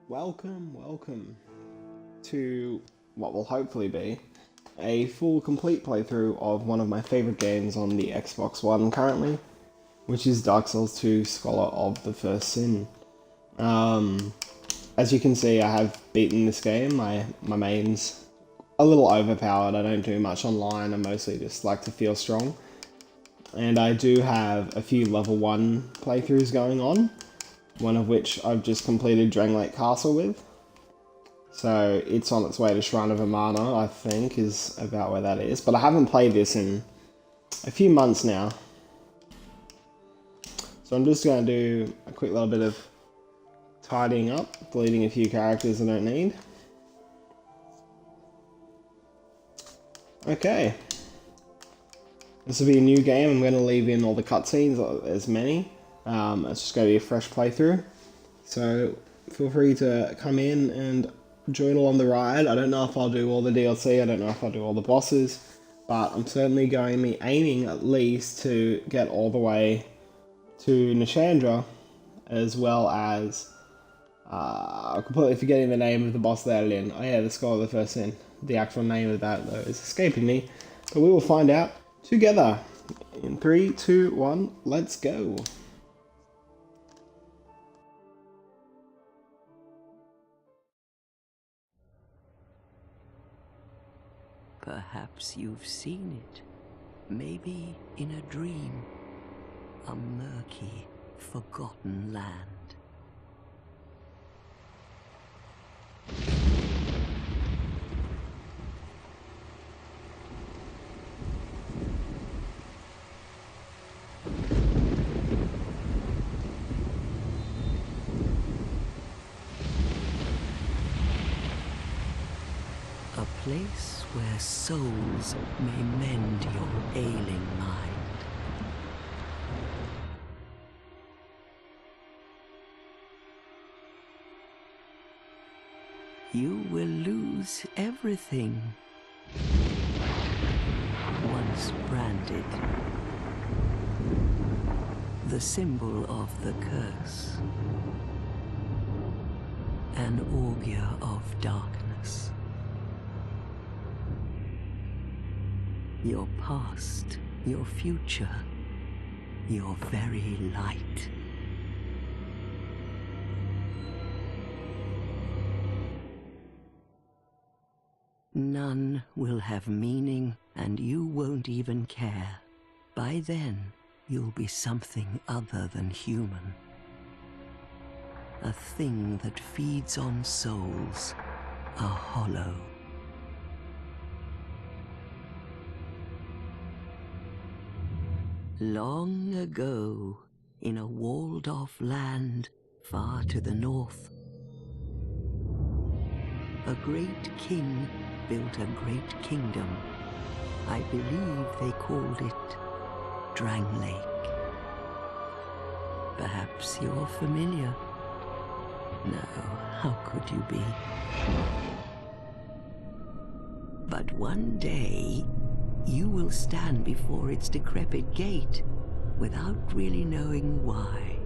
Welcome to what will hopefully be a full complete playthrough of one of my favourite games on the Xbox One currently, which is Dark Souls 2 Scholar of the First Sin. As you can see, I have beaten this game. My main's a little overpowered. I don't do much online. I mostly just like to feel strong. And I do have a few level 1 playthroughs going on, one of which I've just completed Dranglake Castle with. So it's on its way to Shrine of Amana, I think, is about where that is. But I haven't played this in a few months now. So I'm just going to do a quick little bit of tidying up, deleting a few characters I don't need. Okay. This will be a new game. I'm going to leave in all the cutscenes, as many. It's just going to be a fresh playthrough. So feel free to come in and join along the ride. I don't know if I'll do all the DLC, I don't know if I'll do all the bosses, but I'm certainly going to be aiming at least to get all the way to Nishandra, as well as, I'm completely forgetting the name of the boss they added in. Oh yeah, the Scholar of the First Sin. The actual name of that, though, is escaping me, but we will find out together. In 3, 2, 1, let's go. Perhaps you've seen it, maybe in a dream, a murky, forgotten land. A place where souls may mend your ailing mind. You will lose everything once branded, the symbol of the curse, an augur of darkness. Your past, your future, your very light. None will have meaning, and you won't even care. By then, you'll be something other than human. A thing that feeds on souls, a hollow. Long ago, in a walled-off land far to the north, a great king built a great kingdom. I believe they called it Dranglake. Perhaps you're familiar? No, how could you be? But one day, you will stand before its decrepit gate without really knowing why.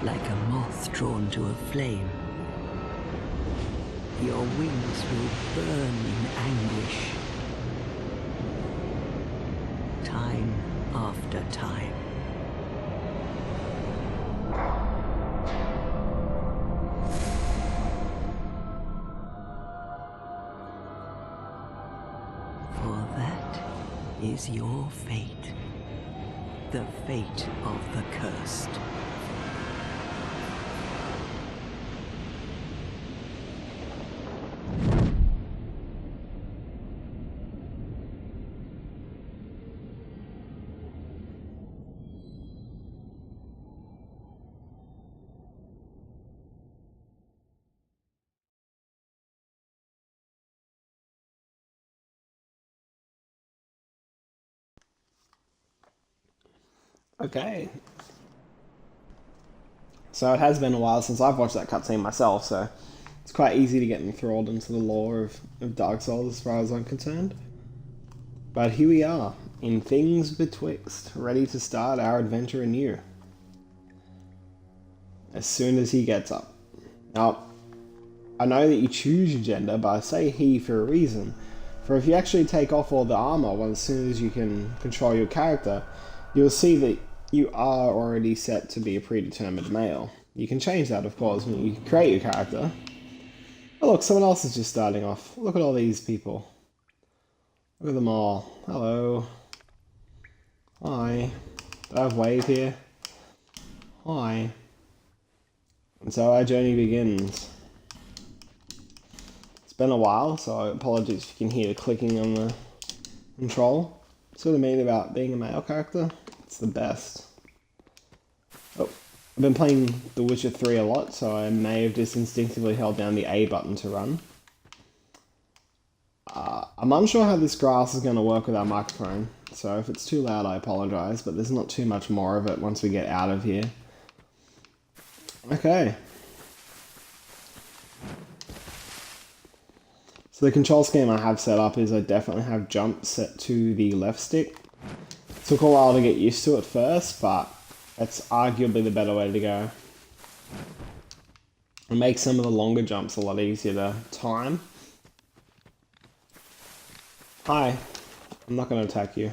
Like a moth drawn to a flame, your wings will burn in anguish, time after time. For that is your fate. The fate of the cursed. Okay. So it has been a while since I've watched that cutscene myself, so it's quite easy to get enthralled into the lore of Dark Souls as far as I'm concerned. But here we are, in Things Betwixt, ready to start our adventure anew. As soon as he gets up. Now, I know that you choose your gender, but I say he for a reason. For if you actually take off all the armor as soon as you can control your character, you'll see that you are already set to be a predetermined male. You can change that, of course, when you create your character. Oh look, someone else is just starting off. Look at all these people. Look at them all. Hello. Hi. Do I have wave here? Hi. And so our journey begins. It's been a while, so apologies if you can hear the clicking on the control. That's what I mean about being a male character. It's the best. Oh, I've been playing The Witcher 3 a lot, so I may have just instinctively held down the A button to run. I'm unsure how this grass is going to work with our microphone, so if it's too loud I apologise, but there's not too much more of it once we get out of here. Okay. So the control scheme I have set up is I definitely have jump set to the left stick. Took a while to get used to it first, but that's arguably the better way to go. It makes some of the longer jumps a lot easier to time. Hi, I'm not going to attack you.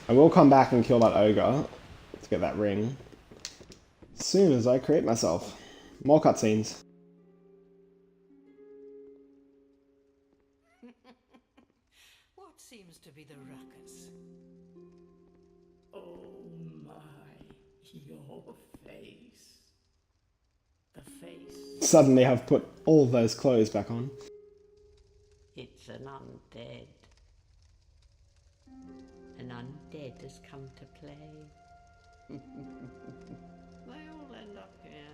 I will come back and kill that ogre to get that ring. As soon as I create myself. More cutscenes. What seems to be the ruckus? Oh my, your face. The face. Suddenly I've put all those clothes back on. It's an undead. An undead has come to play. They all end up here.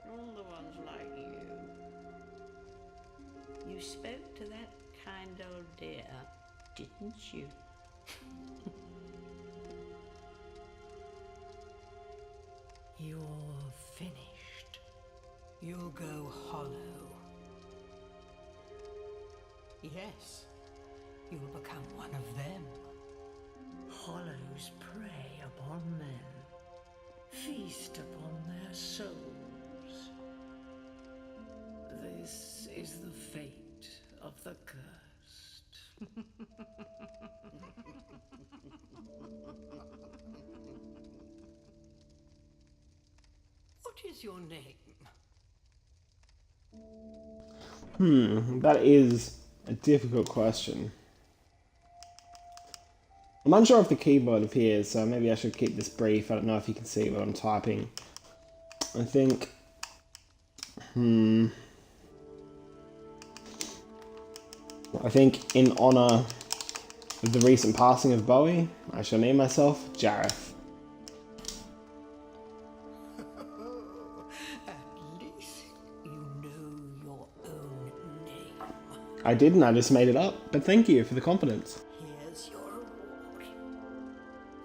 All the ones like you. You spoke to that kind old dear, didn't you? You're finished. You'll go hollow. Yes, you'll become one of them. Hollows prey upon men, feast upon their souls. This is the fate of the cursed. What is your name? That is a difficult question. I'm unsure if the keyboard appears, so maybe I should keep this brief. I don't know if you can see what I'm typing. I think... I think in honour of the recent passing of Bowie, I shall name myself Jareth. At least you know your own name. I didn't, I just made it up, but thank you for the confidence. Here's your reward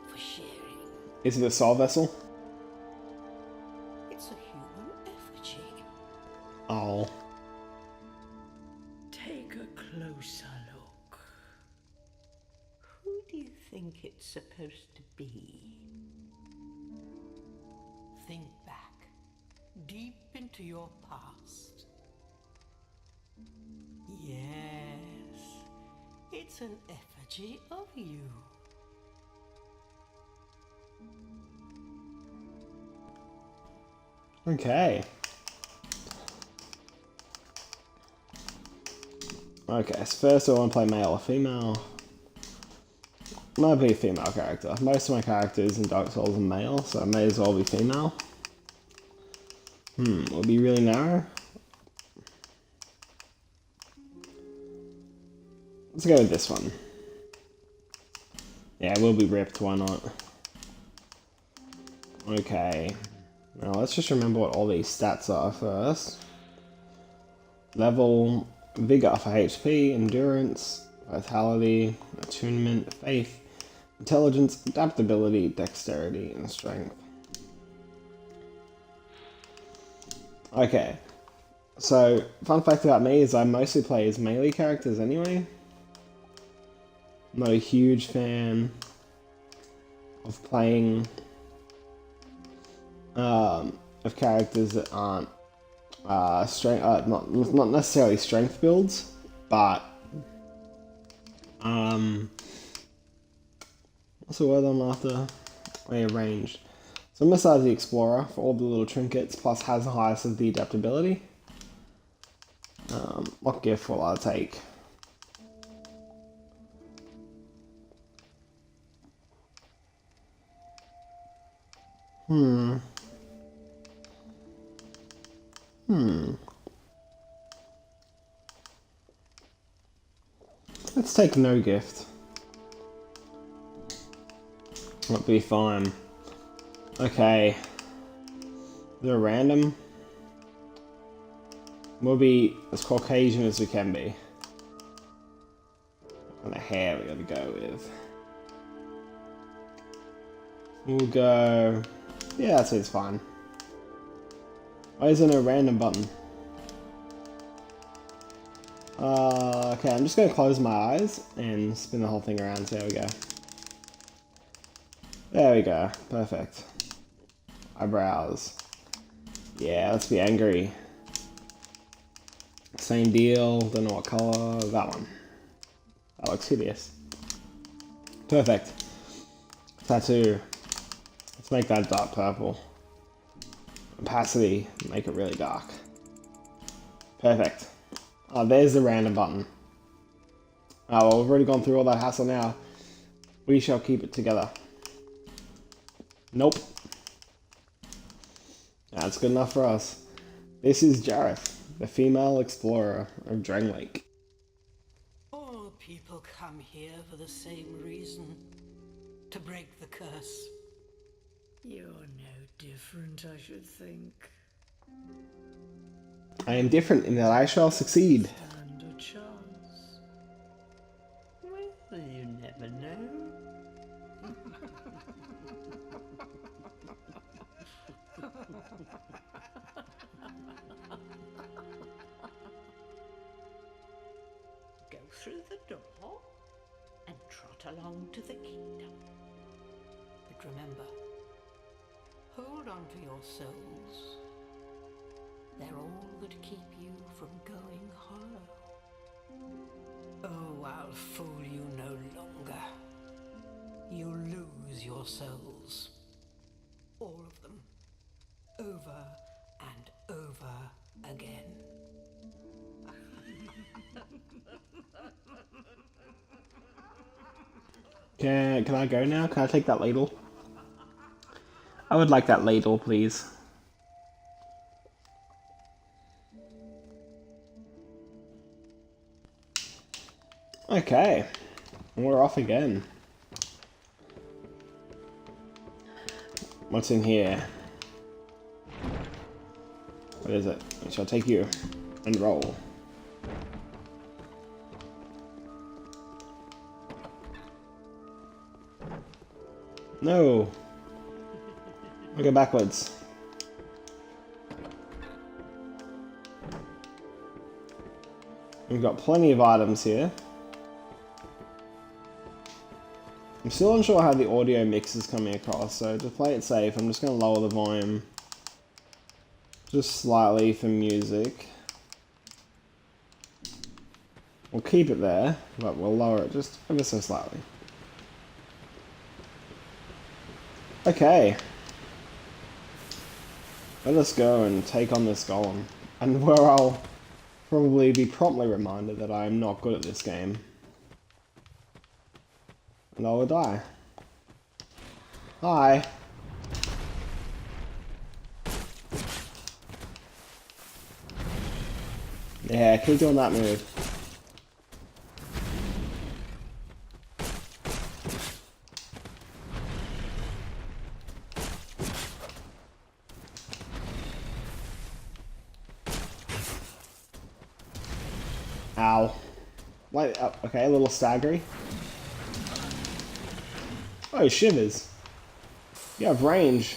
for sharing. Is it a soul vessel? It's a human effigy. Oh. Take a closer look. Who do you think it's supposed to be? Think back, deep into your past. It's an effigy of you. Okay. Okay, so first I want to play male or female. Might be a female character. Most of my characters in Dark Souls are male, so I may as well be female. Will be really narrow. Let's go with this one. Yeah, we'll be ripped, why not? Okay. Now let's just remember what all these stats are first. Level, Vigor for HP, Endurance, Vitality, Attunement, Faith, Intelligence, Adaptability, Dexterity, and Strength. Okay. So, fun fact about me is I mostly play as melee characters anyway. I'm not a huge fan of playing of characters that aren't strength, not necessarily strength builds, but what's the word I'm after? Oh yeah, ranged. So I'm gonna start as the Explorer for all the little trinkets, plus has the highest of the adaptability. What gift will I take? Let's take no gift. That'll be fine. Okay. They're random. We'll be as Caucasian as we can be. What kind of hair we gotta go with? We'll go... Yeah, that seems fine. Why isn't there a random button? Okay, I'm just gonna close my eyes and spin the whole thing around, so there we go. There we go, perfect. Eyebrows. Yeah, let's be angry. Same deal, don't know what colour, that one. That looks hideous. Perfect. Tattoo. Let's make that dark purple. Opacity, make it really dark. Perfect. Oh, there's the random button. Oh, well, we've already gone through all that hassle now. We shall keep it together. Nope. That's good enough for us. This is Jareth, the female explorer of Drang Lake. All people come here for the same reason. To break the curse. You're no different, I should think. I am different in that I shall succeed. Stand a chance. Well, you never know. Go through the door and trot along to the kingdom. But remember, hold on to your souls. They're all that keep you from going hollow. Oh, I'll fool you no longer. You'll lose your souls. All of them. Over and over again. Can I go now? Can I take that ladle? I would like that ladle, please. Okay. We're off again. What's in here? What is it? I shall take you and roll. No. I'll go backwards. We've got plenty of items here. I'm still unsure how the audio mix is coming across, so to play it safe, I'm just going to lower the volume just slightly for music. We'll keep it there, but we'll lower it just ever so slightly. Okay. Let us go and take on this golem. And where I'll probably be promptly reminded that I am not good at this game. And I will die. Hi. Yeah, keep doing that move. Ow. Wait, okay, a little staggery. Oh, shivers. You have range.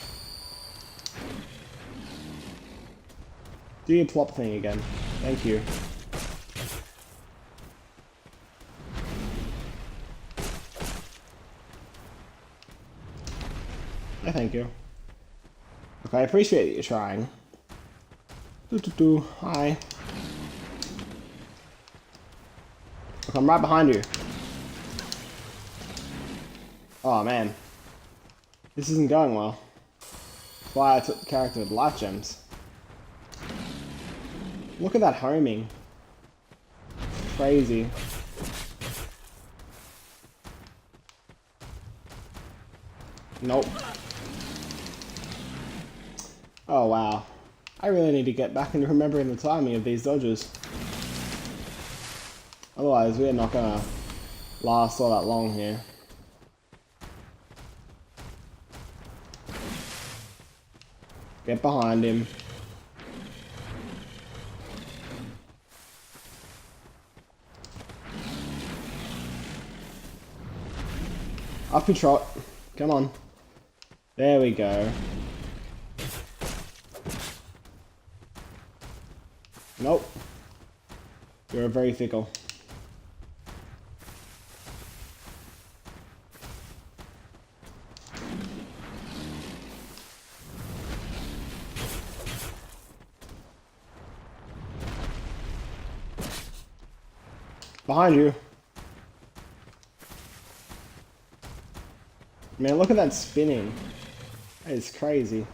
Do your plop thing again. Thank you. No, thank you. Okay, I appreciate that you're trying. Hi. Look, I'm right behind you. Oh man. This isn't going well. That's why I took the character with life gems. Look at that homing. Crazy. Nope. Oh wow. I really need to get back into remembering the timing of these dodges. Otherwise we're not gonna last all that long here. Get behind him. Up your trot. Come on. There we go. Nope. You're very fickle. Behind you. Man, look at that spinning. That is crazy.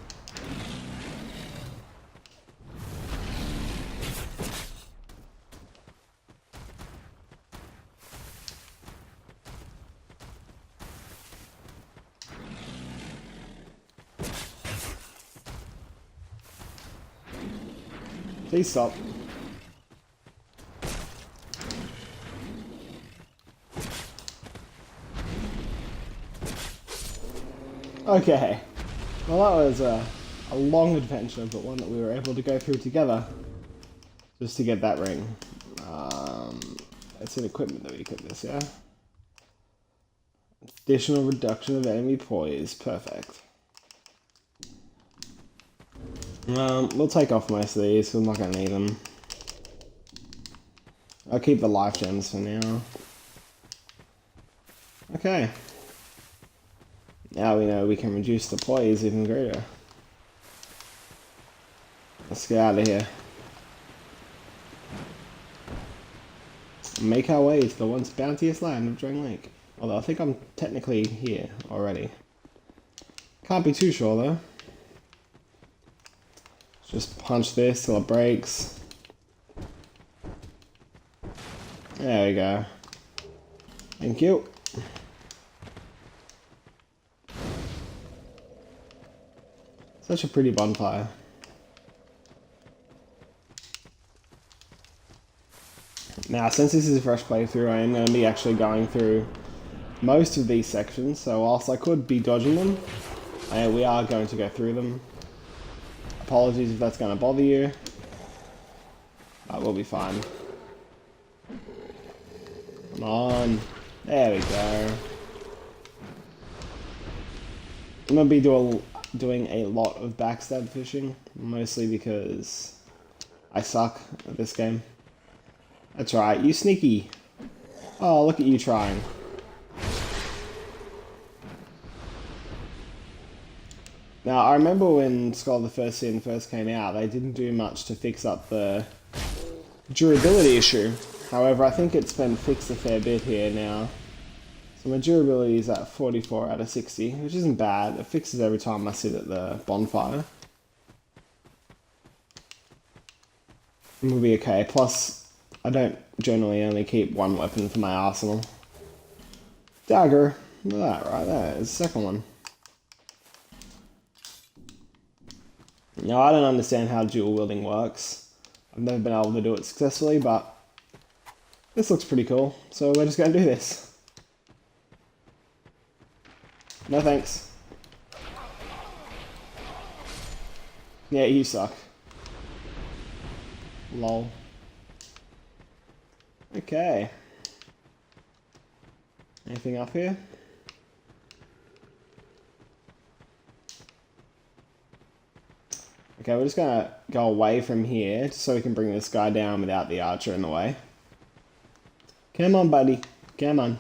Please stop. Okay. Well, that was a long adventure, but one that we were able to go through together. Just to get that ring. It's an equipment that we equip this, yeah? Additional reduction of enemy poise. Perfect. We'll take off most of these, we're not going to need them. I'll keep the life gems for now. Okay. Now we know we can reduce the poise even greater. Let's get out of here. Make our way to the once bounteous land of Drang Lake. Although I think I'm technically here already. Can't be too sure though. Just punch this till it breaks. There we go. Thank you. Such a pretty bonfire. Now, since this is a fresh playthrough, I am going to be actually going through most of these sections, so whilst I could be dodging them, we are going to go through them. Apologies if that's going to bother you. That will be fine. Come on. There we go. I'm going to be doing a lot of backstab fishing, mostly because I suck at this game. That's right, you sneaky. Oh, look at you trying. Now, I remember when Skull of the First Sin first came out, they didn't do much to fix up the durability issue. However, I think it's been fixed a fair bit here now. So my durability is at 44 out of 60, which isn't bad. It fixes every time I sit at the bonfire. We'll be okay. Plus, I don't generally only keep one weapon for my arsenal. Dagger. Look at that right there. It's the second one. Now, I don't understand how dual wielding works. I've never been able to do it successfully, but this looks pretty cool. So we're just going to do this. No thanks. Yeah, you suck. Lol. Okay. Anything up here? Okay, we're just gonna go away from here just so we can bring this guy down without the archer in the way. Come on, buddy. Come on.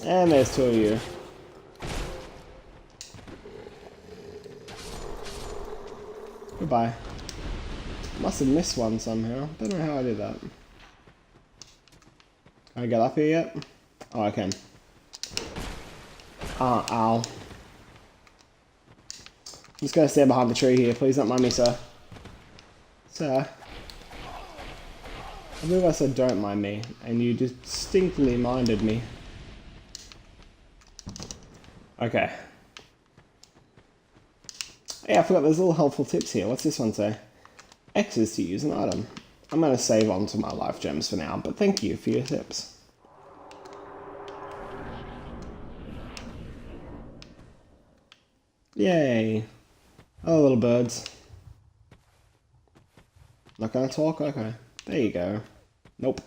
And there's two of you. Goodbye. Must have missed one somehow. Don't know how I did that. Can I get up here yet? Oh, I can. Ow. I'm just gonna stand behind the tree here. Please don't mind me, sir. Sir. I believe I said don't mind me, and you distinctly minded me. Okay. Yeah, I forgot there's little helpful tips here. What's this one say? X is to use an item. I'm gonna save on to my life gems for now, but thank you for your tips. Yay. Oh, little birds. Not gonna talk? Okay. There you go. Nope.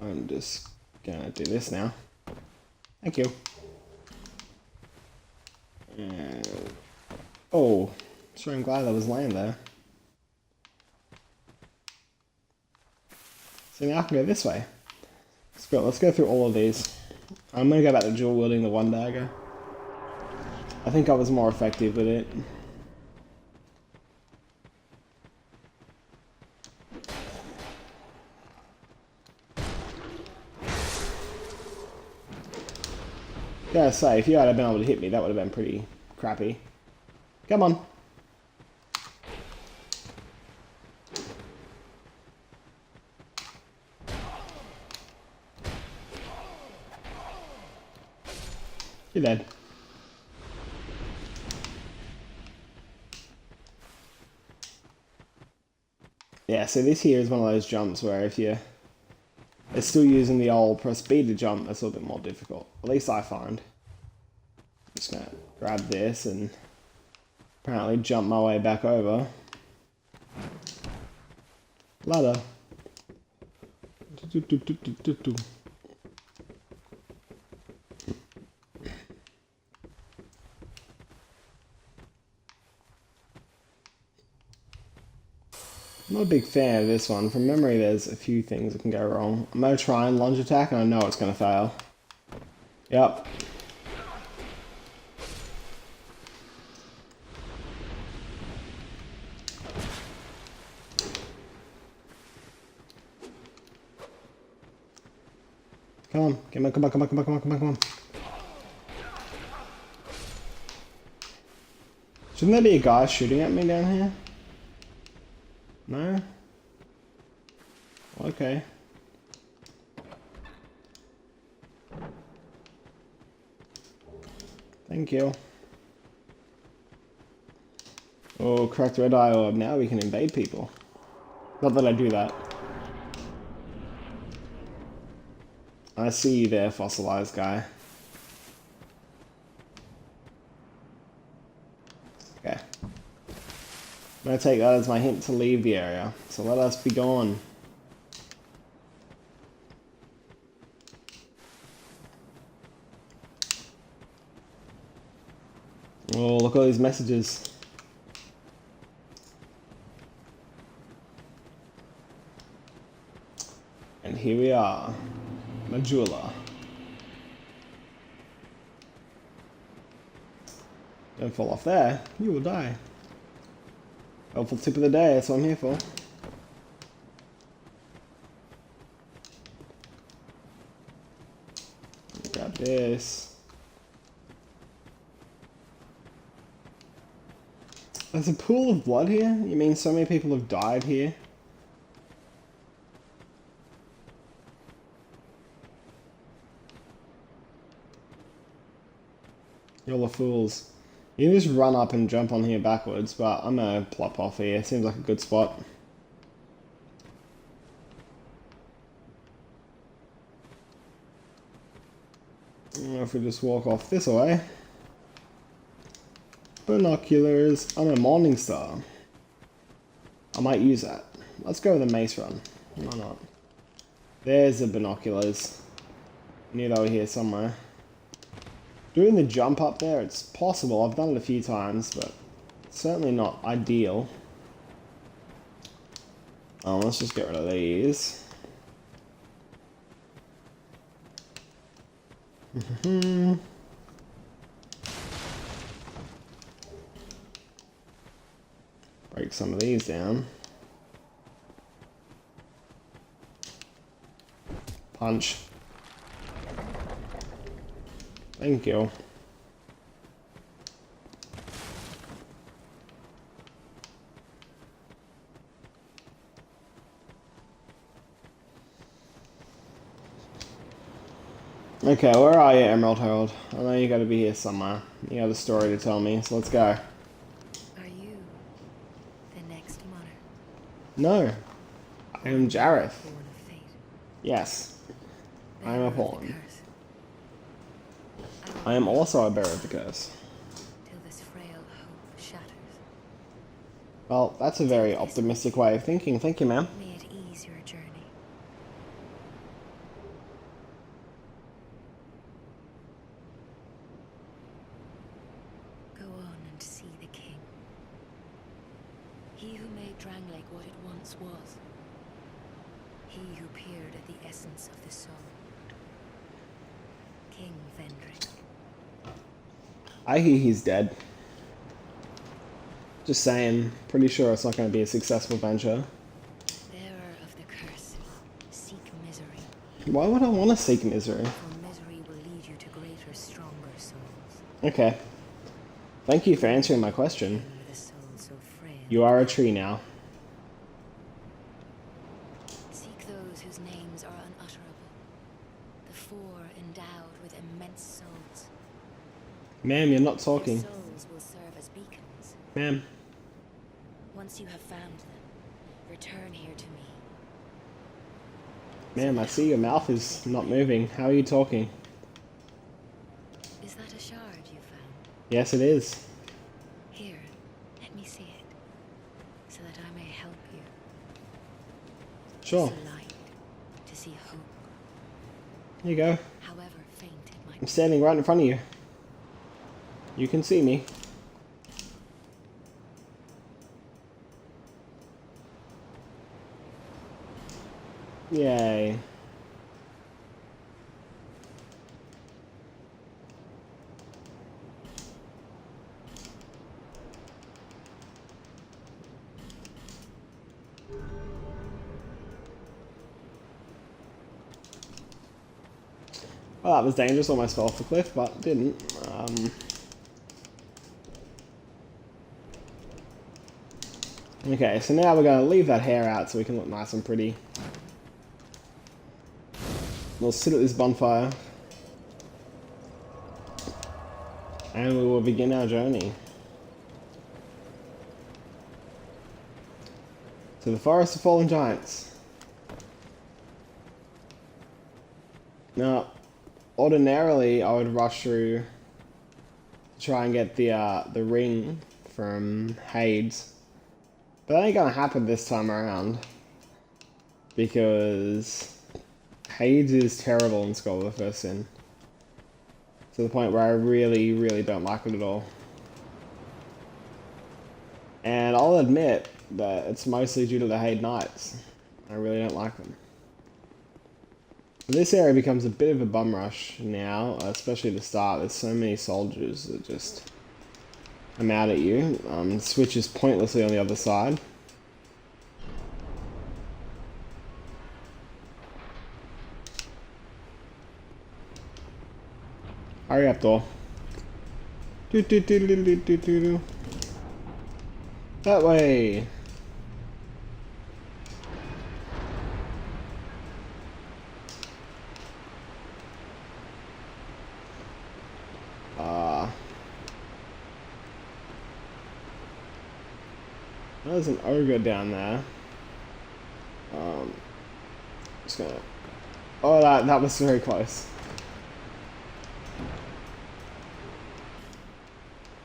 I'm just gonna do this now. Thank you. Oh, sure, I'm glad there was land there. So now I can go this way. Let's go through all of these. I'm gonna go back to dual wielding the one dagger. I think I was more effective with it. Gotta say, if you had been able to hit me, that would have been pretty crappy. Come on. You're dead. Yeah, so this here is one of those jumps where if you're still using the old press B to jump, that's a little bit more difficult. At least I find. I'm just gonna grab this and apparently jump my way back over. Ladder. I'm not a big fan of this one. From memory, there's a few things that can go wrong. I'm going to try and lunge attack, and I know it's going to fail. Yep. Come on. Come on, come on, come on, come on, come on, come on, come on. Shouldn't there be a guy shooting at me down here? No? Okay. Thank you. Oh, cracked red eye orb. Now we can invade people. Not that I do that. I see you there, fossilized guy. Okay. I'm going to take that as my hint to leave the area. So let us be gone. Oh, look at all these messages. And here we are. Majula. Don't fall off there. You will die. Helpful tip of the day, that's what I'm here for. Grab this. There's a pool of blood here? You mean so many people have died here? You're the fools. You can just run up and jump on here backwards, but I'm gonna plop off here. Seems like a good spot. If we just walk off this way. Binoculars. I'm a morning star. I might use that. Let's go with a mace run. Why not? There's the binoculars. I knew they were here somewhere. Doing the jump up there, it's possible. I've done it a few times, but it's certainly not ideal. Let's just get rid of these. Break some of these down. Punch. Thank you. Okay, where are you, Emerald Herald? I know you gotta be here somewhere. You have a story to tell me, so let's go. Are you the next monarch? No. I am Jareth. Born of fate? Yes. I am Bearer a of the pawn. curse? I am also a bearer of the curse. Till this frail hope shatters. Well, that's a very optimistic way of thinking. Thank you, ma'am. May it ease your journey. Go on and see the king. He who made Dranglake what it once was. He who peered at the essence of the soul. King Vendrick. I hear he's dead. Just saying, pretty sure it's not going to be a successful venture. Bearer of the curse, seek misery. Why would I want to seek misery? For misery will lead you to greater, stronger souls. Okay. Thank you for answering my question. With a soul so frail. You are a tree now. Seek those whose names are unutterable. The four endowed with immense souls. Ma'am, you're not Their talking. souls will serve as beacons. Ma'am. Once you have found them, return here to me. Ma'am, I see your mouth is not moving. How are you talking? Is that a shard you found? Yes, it is. Here, let me see it, so that I may help you. Sure. To see light, to see hope, Here you go. however faint it might I'm be. standing right in front of you. You can see me. Yay. Well, that was dangerous. Almost fell off the cliff, but didn't. Okay, so now we're going to leave that hair out so we can look nice and pretty. We'll sit at this bonfire. And we will begin our journey. To the Forest of Fallen Giants. Now, ordinarily I would rush through to try and get the ring from Hades. But that ain't gonna happen this time around. Because Hades is terrible in Scholar of the First Sin. To the point where I really, really don't like it at all. And I'll admit that it's mostly due to the Hade Knights. I really don't like them. This area becomes a bit of a bum rush now, especially at the start. There's so many soldiers that just I'm out at you. Switch is pointlessly on the other side. Hurry up, door. Do, do, do, do, do, do, do, do. That way. There's an ogre down there. Just gonna. Oh, that was very close.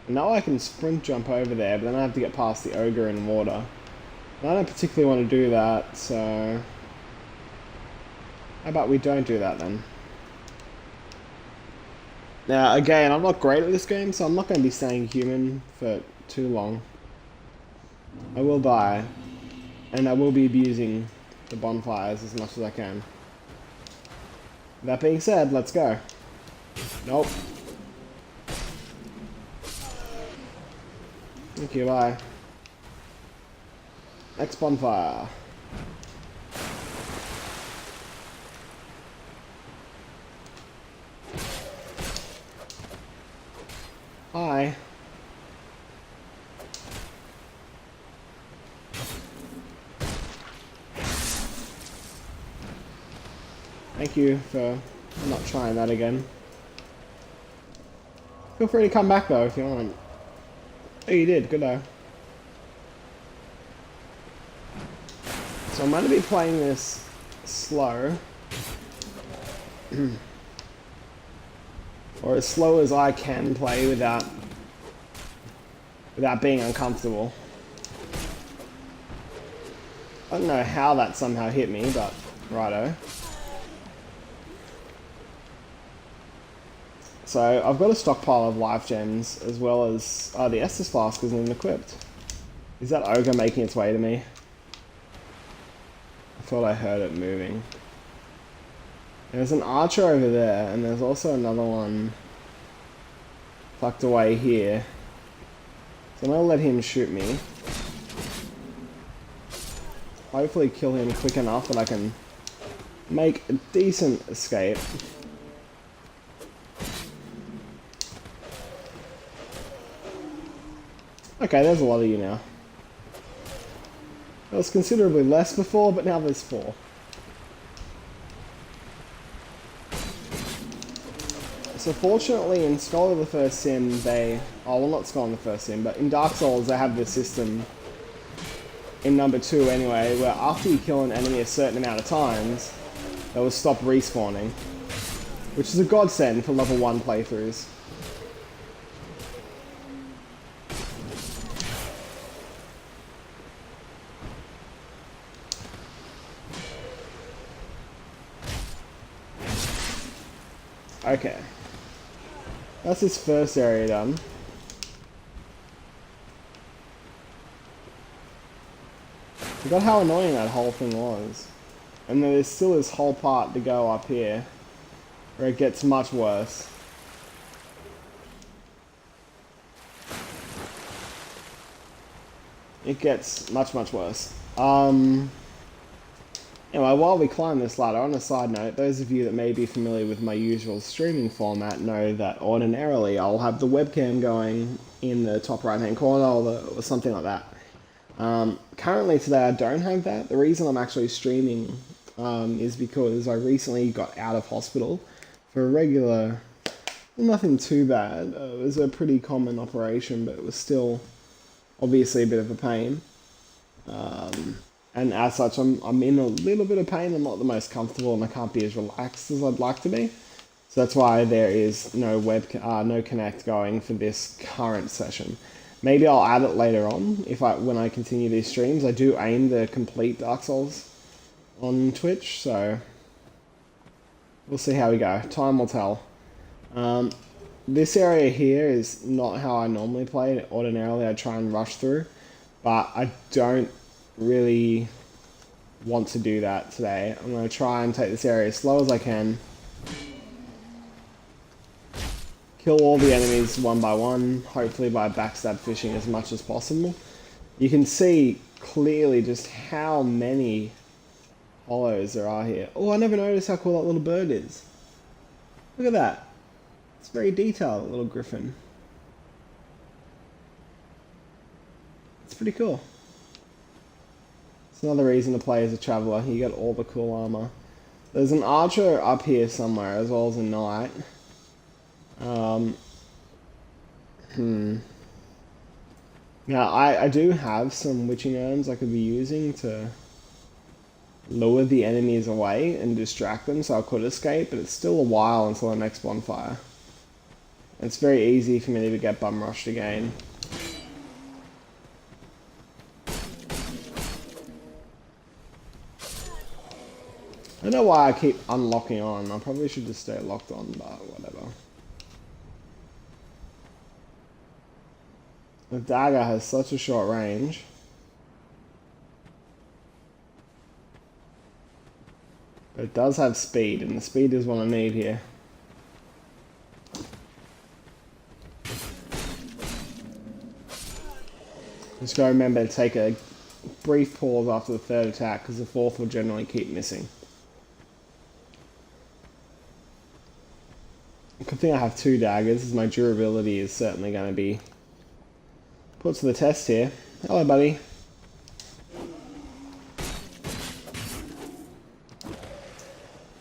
Now I can sprint jump over there, but then I have to get past the ogre in water. And I don't particularly want to do that, so how about we don't do that then? Now, again, I'm not great at this game, so I'm not going to be staying human for too long. I will die, and I will be abusing the bonfires as much as I can. That being said, let's go. Nope. Thank you, bye. Next bonfire. Hi. Thank you for not trying that again. Feel free to come back though if you want. Oh, you did. Good though. So I'm going to be playing this slow. Or as slow as I can play without being uncomfortable. I don't know how that somehow hit me, but righto. So I've got a stockpile of life gems as well as the Estus flask isn't equipped. Is that ogre making its way to me? I thought I heard it moving. There's an archer over there, and there's also another one tucked away here. So I'm gonna let him shoot me. Hopefully kill him quick enough that I can make a decent escape. Okay, there's a lot of you now. There was considerably less before, but now there's 4. So fortunately in Scholar of the First Sin, oh well, not Scholar of the First Sin, but in Dark Souls they have this system, in number 2 anyway, where after you kill an enemy a certain amount of times, they will stop respawning. Which is a godsend for level 1 playthroughs. Okay. That's this first area done. Forgot how annoying that whole thing was. And there's still this whole part to go up here, where it gets much worse. It gets much, much worse. Anyway, while we climb this ladder, on a side note, those of you that may be familiar with my usual streaming format know that ordinarily I'll have the webcam going in the top right hand corner or something like that. Currently today I don't have that. The reason I'm actually streaming is because I recently got out of hospital for a regular, nothing too bad. It was a pretty common operation, but it was still obviously a bit of a pain. And as such, I'm in a little bit of pain. I'm not the most comfortable, and I can't be as relaxed as I'd like to be. So that's why there is no no Connect going for this current session. Maybe I'll add it later on when I continue these streams. I do aim to complete Dark Souls on Twitch, so we'll see how we go. Time will tell. This area here is not how I normally play it. Ordinarily, I try and rush through, but I don't really want to do that today. I'm going to try and take this area as slow as I can. kill all the enemies one by one, hopefully by backstab fishing as much as possible. You can see clearly just how many hollows there are here. Oh, I never noticed how cool that little bird is. Look at that. It's very detailed, little griffin. It's pretty cool. It's another reason to play as a traveller. You get all the cool armor. There's an archer up here somewhere, as well as a knight. Now, I do have some witching urns I could be using to lure the enemies away and distract them so I could escape, but it's still a while until the next bonfire. It's very easy for me to get bum rushed again. I don't know why I keep unlocking on. I probably should just stay locked on, but whatever. The dagger has such a short range. But it does have speed, and the speed is what I need here. Just gotta remember to take a brief pause after the third attack, because the fourth will generally keep missing. Good thing I have two daggers, as my durability is certainly going to be put to the test here. Hello, buddy.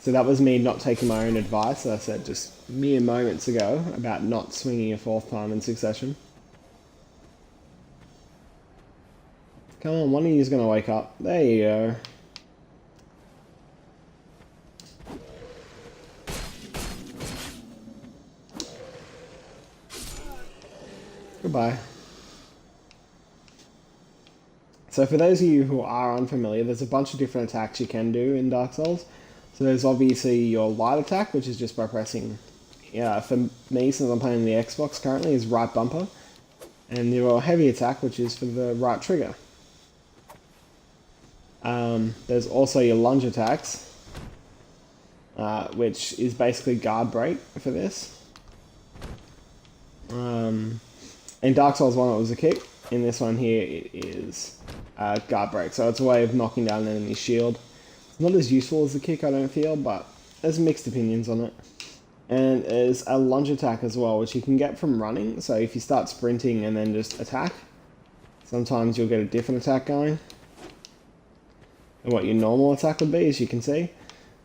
So that was me not taking my own advice, as I said just mere moments ago, about not swinging a fourth time in succession. Come on, one of you is going to wake up. There you go. Goodbye. So for those of you who are unfamiliar, there's a bunch of different attacks you can do in Dark Souls. So there's obviously your light attack, which is just by pressing, for me, since I'm playing the Xbox currently, is right bumper. And your heavy attack, which is for the right trigger. There's also your lunge attacks, which is basically guard break for this. In Dark Souls 1 it was a kick, in this one here it is guard break, so it's a way of knocking down an enemy's shield. It's not as useful as the kick, I don't feel, but there's mixed opinions on it. And there's a lunge attack as well, which you can get from running, so if you start sprinting and then just attack, sometimes you'll get a different attack going than what your normal attack would be, as you can see.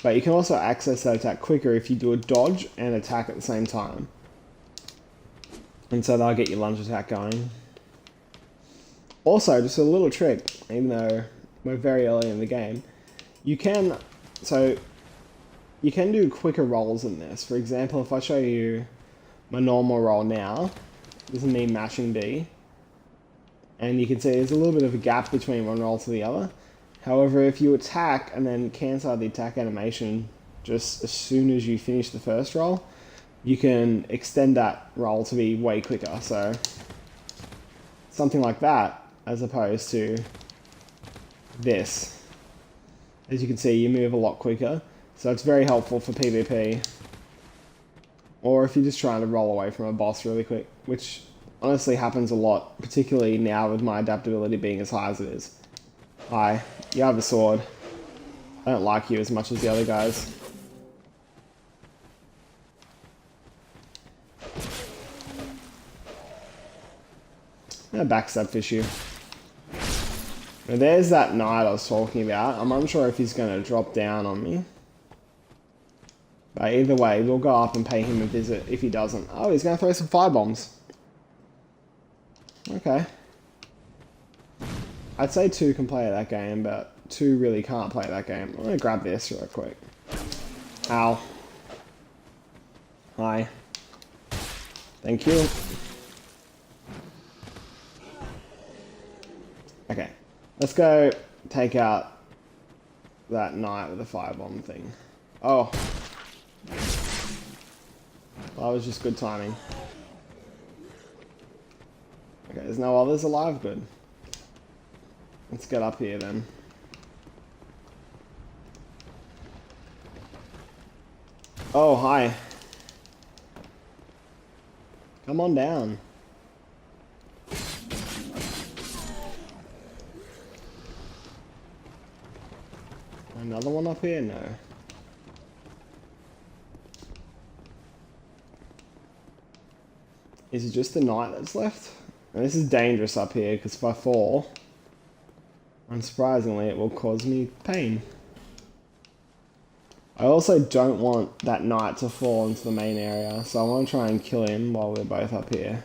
But you can also access that attack quicker if you do a dodge and attack at the same time. And so that'll get your lunge attack going. Also, just a little trick, even though we're very early in the game, you can do quicker rolls in this. For example, if I show you my normal roll now, this is me mashing D, and you can see there's a little bit of a gap between one roll to the other. However, if you attack and then cancel the attack animation just as soon as you finish the first roll, you can extend that roll to be way quicker. So something like that, as opposed to this. As you can see, you move a lot quicker. So it's very helpful for PvP. Or if you're just trying to roll away from a boss really quick, which honestly happens a lot, particularly now with my adaptability being as high as it is. Hi, you have a sword. I don't like you as much as the other guys. I'm gonna backstab fish you. Now there's that knight I was talking about. I'm unsure if he's gonna drop down on me. But either way, we'll go up and pay him a visit if he doesn't. Oh, he's gonna throw some firebombs. Okay. I'd say 2 can play that game, but 2 really can't play that game. I'm gonna grab this real quick. Ow. Hi. Thank you. Okay. Let's go take out that knight with the firebomb thing. Oh. Well, that was just good timing. Okay, there's no others alive? Good. Let's get up here then. Oh, hi. Come on down. Another one up here? No. Is it just the knight that's left? And this is dangerous up here, because if I fall, unsurprisingly, it will cause me pain. I also don't want that knight to fall into the main area, so I want to try and kill him while we're both up here.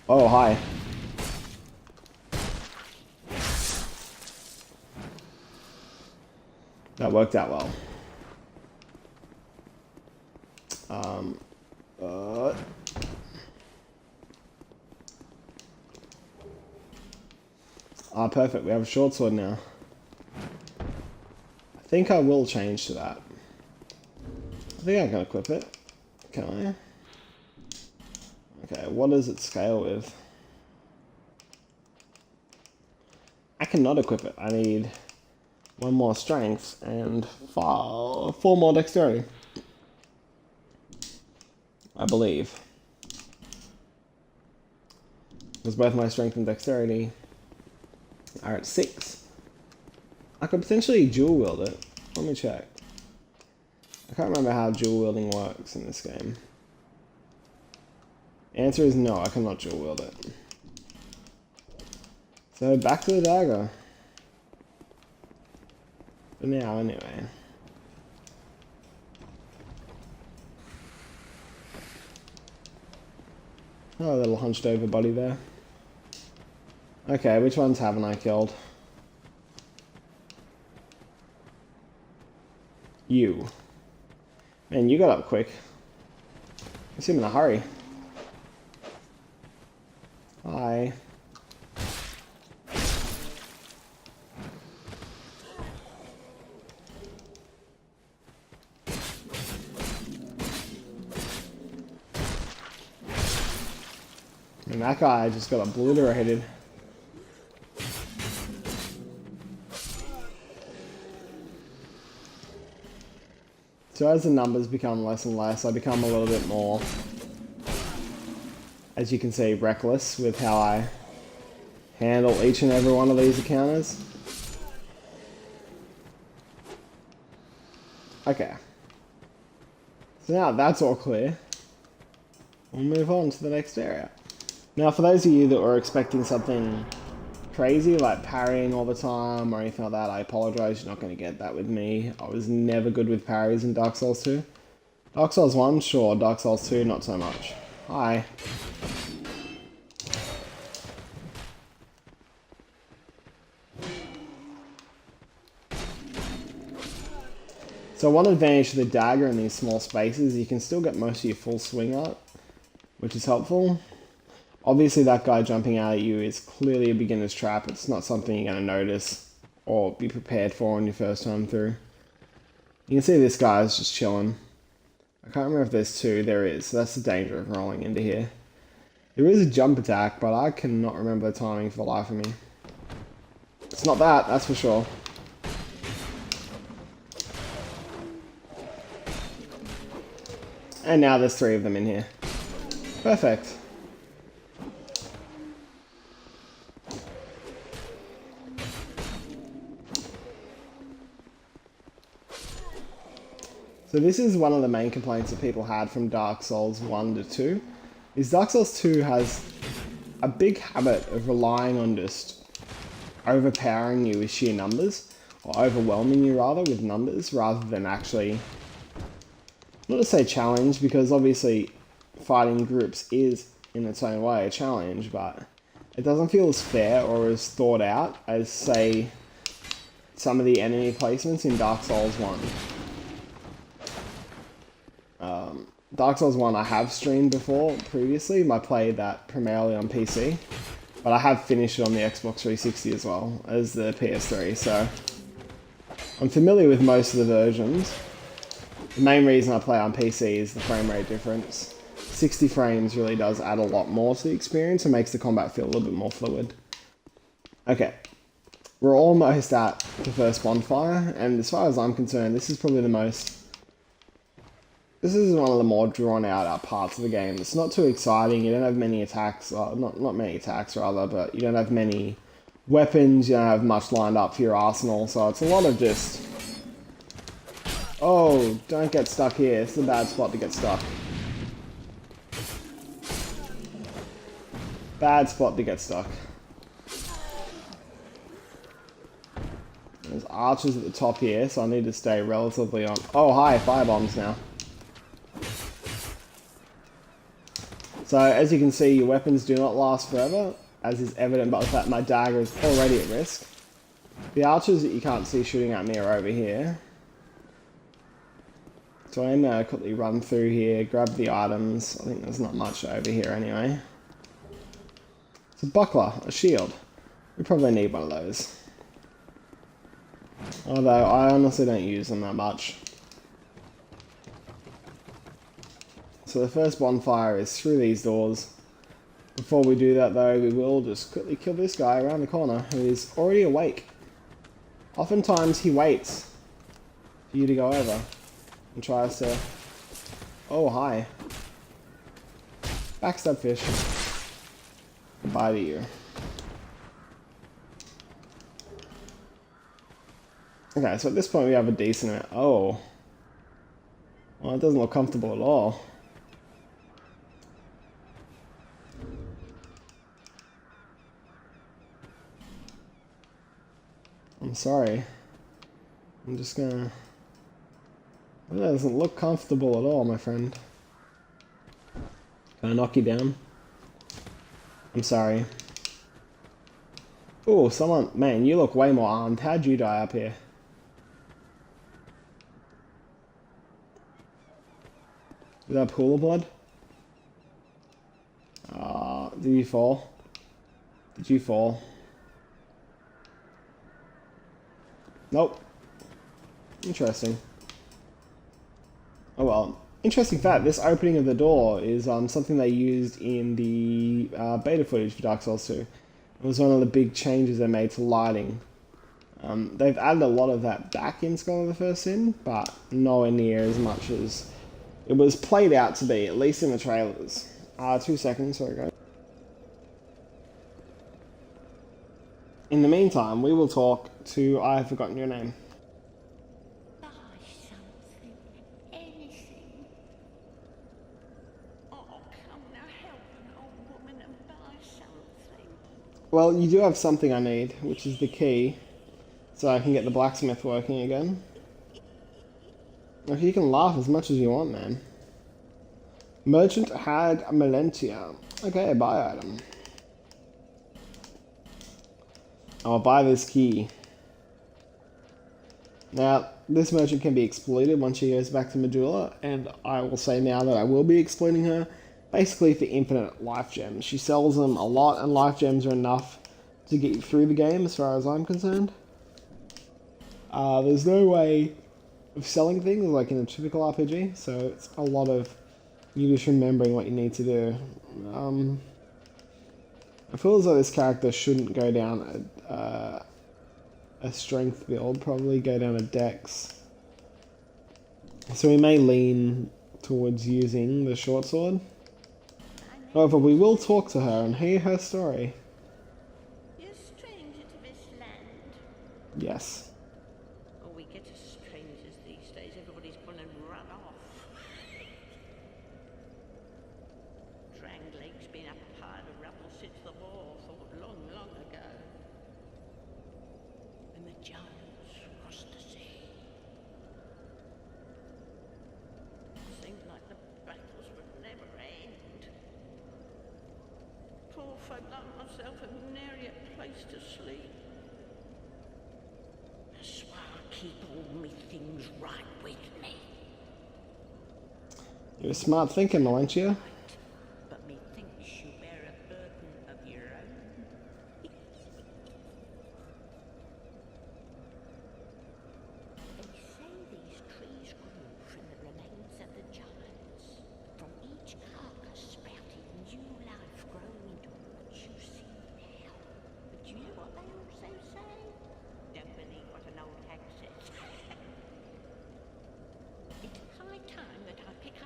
Oh, hi. That worked out well. Perfect. We have a short sword now. I think I will change to that. I think I can equip it. Can I? Okay, what does it scale with? I cannot equip it. I need 1 more strength and 4 more dexterity. I believe. Because both my strength and dexterity are at 6. I could potentially dual wield it. Let me check. I can't remember how dual wielding works in this game. Answer is no, I cannot dual wield it. So back to the dagger. For now, anyway. Oh, a little hunched over body there. Okay, which ones haven't I killed? You. Man, you got up quick. You seem in a hurry. Hi. And that guy just got obliterated. So as the numbers become less and less, I become a little bit more, as you can see, reckless with how I handle each and every one of these encounters. Okay. So now that's all clear, we'll move on to the next area. Now for those of you that were expecting something crazy like parrying all the time or anything like that, I apologize, you're not going to get that with me. I was never good with parries in Dark Souls 2. Dark Souls 1, sure. Dark Souls 2, not so much. Hi. So one advantage to the dagger in these small spaces, you can still get most of your full swing up, which is helpful. Obviously that guy jumping out at you is clearly a beginner's trap. It's not something you're going to notice or be prepared for on your first time through. You can see this guy is just chilling. I can't remember if there's 2. There is. So that's the danger of rolling into here. There is a jump attack, but I cannot remember the timing for the life of me. It's not that, that's for sure. And now there's 3 of them in here. Perfect. So this is one of the main complaints that people had from Dark Souls 1 to 2, is Dark Souls 2 has a big habit of relying on just overpowering you with sheer numbers, or overwhelming you rather with numbers, rather than actually, not to say challenge, because obviously fighting groups is in its own way a challenge, but it doesn't feel as fair or as thought out as, say, some of the enemy placements in Dark Souls 1. Dark Souls 1 I have streamed before previously. I played that primarily on PC, but I have finished it on the Xbox 360 as well as the PS3, so I'm familiar with most of the versions. The main reason I play on PC is the frame rate difference. 60 frames really does add a lot more to the experience and makes the combat feel a little bit more fluid. Okay, we're almost at the first bonfire, and as far as I'm concerned, this is probably the most this is one of the more drawn out parts of the game. It's not too exciting. You don't have many attacks, not many attacks rather, but you don't have many weapons. You don't have much lined up for your arsenal, so it's a lot of just. Oh, don't get stuck here. It's a bad spot to get stuck. Bad spot to get stuck. There's archers at the top here, so I need to stay relatively on. Oh, hi, firebombs now. So, as you can see, your weapons do not last forever, as is evident by the fact my dagger is already at risk. The archers that you can't see shooting at me are over here. So I'm going to quickly run through here, grab the items. I think there's not much over here anyway. It's a buckler, a shield. We probably need one of those. Although, I honestly don't use them that much. So the first bonfire is through these doors. Before we do that though, we will just quickly kill this guy around the corner who is already awake. Oftentimes he waits for you to go over and tries to... Oh, hi. Backstab fish. Goodbye to you. Okay, so at this point we have a decent amount. Oh. Well, it doesn't look comfortable at all. I'm sorry. I'm just gonna... That doesn't look comfortable at all, my friend. Can I knock you down? I'm sorry. Oh, someone... Man, you look way more armed. How'd you die up here? Is that a pool of blood? Did you fall? Did you fall? Nope. Interesting. Oh well. Interesting fact, this opening of the door is something they used in the beta footage for Dark Souls 2. It was one of the big changes they made to lighting. They've added a lot of that back in Skull of the First Sin, but nowhere near as much as it was played out to be, at least in the trailers. 2 seconds, sorry guys. In the meantime, we will talk to... I've forgotten your name. Buy something. Anything. Oh, come now, help an old woman and buy something. Well, you do have something I need, which is the key, so I can get the blacksmith working again. Look, you can laugh as much as you want, man. Merchant Hag Melentia. Okay, buy item. I'll buy this key. Now, this merchant can be exploited once she goes back to Medulla, and I will say now that I will be exploiting her, basically for infinite life gems. She sells them a lot, and life gems are enough to get you through the game, as far as I'm concerned. There's no way of selling things like in a typical RPG, so it's a lot of you just remembering what you need to do. I feel as though this character shouldn't go down a strength build, probably go down a dex. So we may lean towards using the short sword. However, we will talk to her and hear her story. You're a stranger to this land. Yes. Oh, we get as strangers these days. Everybody's gone and run off. Dranglake's been up a pile of rubble since the war fought long, long ago. And the giants crossed the sea. Seemed like the battles would never end. Poor folk like myself have nary a place to sleep. That's why I keep all me things right with me. You're smart thinking, Melentia. But methinks you bear a burden of your own. They say these trees grew from the remains of the giants. From each carcass sprouted new life growing into what you see now. But you know what they also say? Don't believe what an old hag says. It's high time that I pick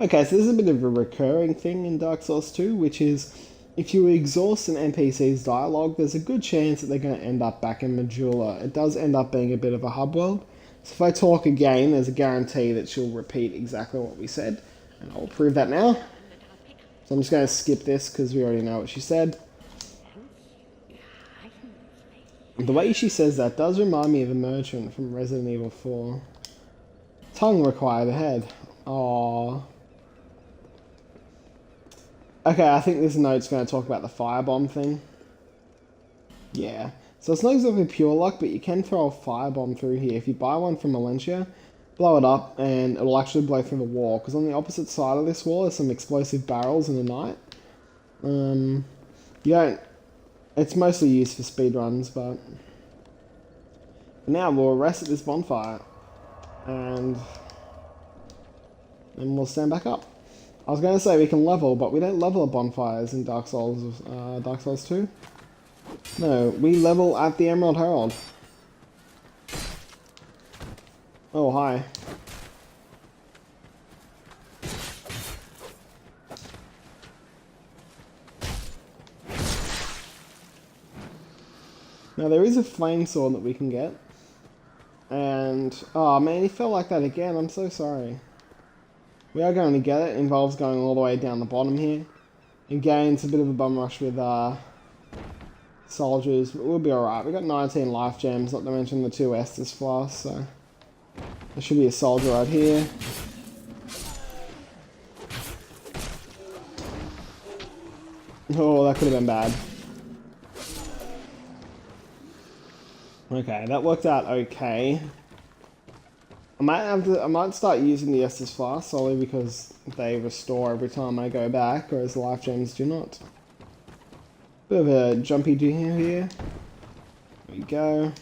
Okay, so this is a bit of a recurring thing in Dark Souls 2, which is if you exhaust an NPC's dialogue, there's a good chance that they're going to end up back in Majula. It does end up being a bit of a hub world. So if I talk again, there's a guarantee that she'll repeat exactly what we said. And I'll prove that now. So I'm just going to skip this because we already know what she said. The way she says that does remind me of the merchant from Resident Evil 4. Tongue require the head. Aww. Okay, I think this note's going to talk about the firebomb thing. Yeah. So it's not exactly pure luck, but you can throw a firebomb through here. If you buy one from Valencia, blow it up, and it'll actually blow through the wall. Because on the opposite side of this wall, there's some explosive barrels in the night. You don't... It's mostly used for speedruns, but... Now we'll rest at this bonfire. And... then we'll stand back up. I was going to say we can level, but we don't level at bonfires in Dark Souls 2. No, we level at the Emerald Herald. Oh, hi. Now there is a flame sword that we can get. And, oh man, he fell like that again, I'm so sorry. We are going to get it. It involves going all the way down the bottom here. Again, it's a bit of a bum rush with soldiers, but we'll be alright. We've got 19 life gems, not to mention the 2 Estus flasks, so... There should be a soldier right here. Oh, that could have been bad. Okay, that worked out okay. I might start using the Estus flask solely because they restore every time I go back, whereas the life gems do not. Bit of a jumpy do here. There we go.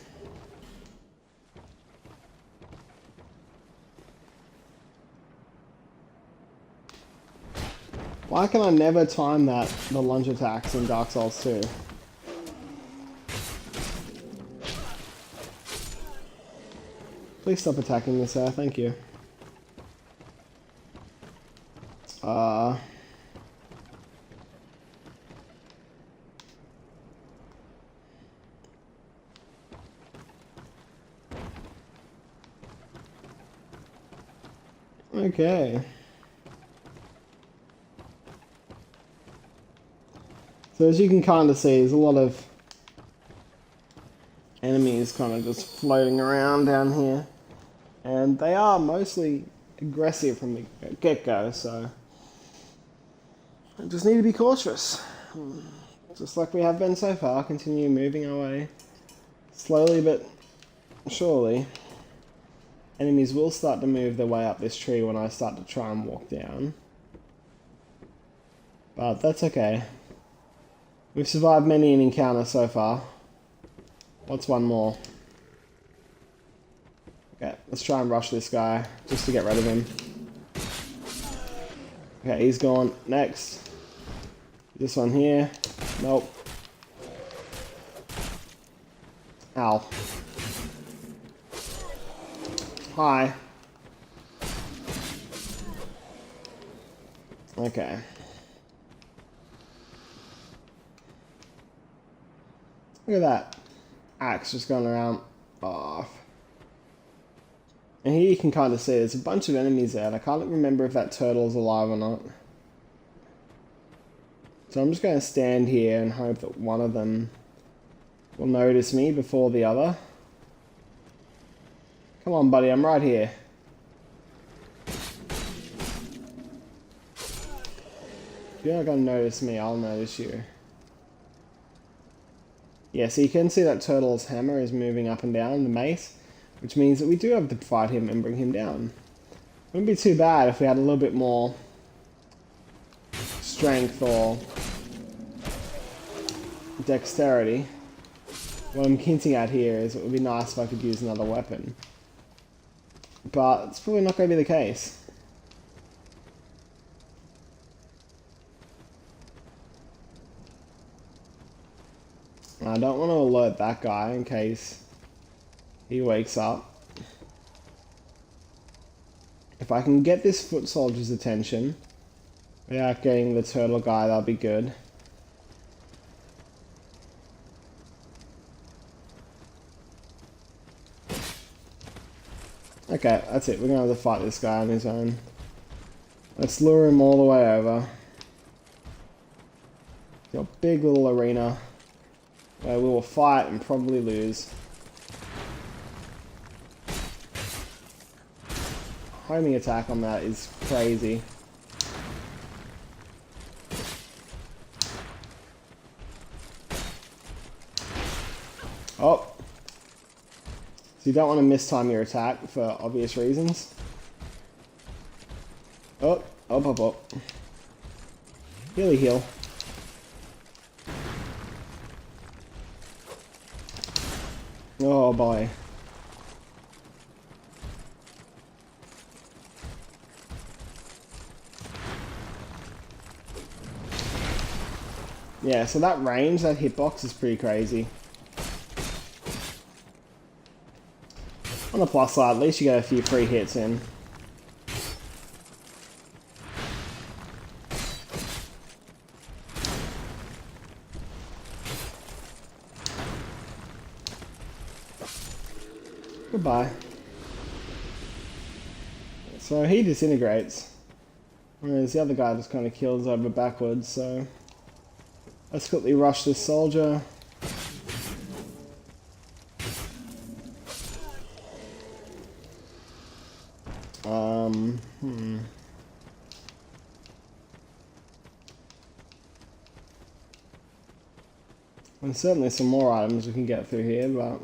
Why can I never time the lunge attacks in Dark Souls 2? Please stop attacking me, sir. Thank you. Okay. So as you can kind of see, there's a lot of enemies kind of just floating around down here. And they are mostly aggressive from the get-go, so I just need to be cautious. Just like we have been so far, continue moving our way slowly but surely. Enemies will start to move their way up this tree when I start to try and walk down. But that's okay. We've survived many an encounter so far. What's one more? Okay, let's try and rush this guy, just to get rid of him. Okay, he's gone. Next. This one here. Nope. Ow. Hi. Okay. Look at that. Axe just going around. Off. And here you can kind of see there's a bunch of enemies there, and I can't remember if that turtle's alive or not. So I'm just going to stand here and hope that one of them will notice me before the other. Come on, buddy, I'm right here. If you're not going to notice me, I'll notice you. Yeah, so you can see that turtle's hammer is moving up and down, the mace. Which means that we do have to fight him and bring him down. Wouldn't be too bad if we had a little bit more strength or dexterity. What I'm hinting at here is it would be nice if I could use another weapon. But it's probably not going to be the case. I don't want to alert that guy in case he wakes up. If I can get this foot soldier's attention without getting the turtle guy, that'll be good. Okay, that's it. We're gonna have to fight this guy on his own. Let's lure him all the way over. Your big little arena where we will fight and probably lose. Homing attack on that is crazy. Oh. So you don't want to mistime your attack for obvious reasons. Oh, up. Healy heal. Oh boy. Yeah, so that range, that hitbox is pretty crazy. On the plus side, at least you get a few free hits in. Goodbye. So he disintegrates, whereas the other guy just kind of kills over backwards, so let's quickly rush this soldier. There's certainly some more items we can get through here, but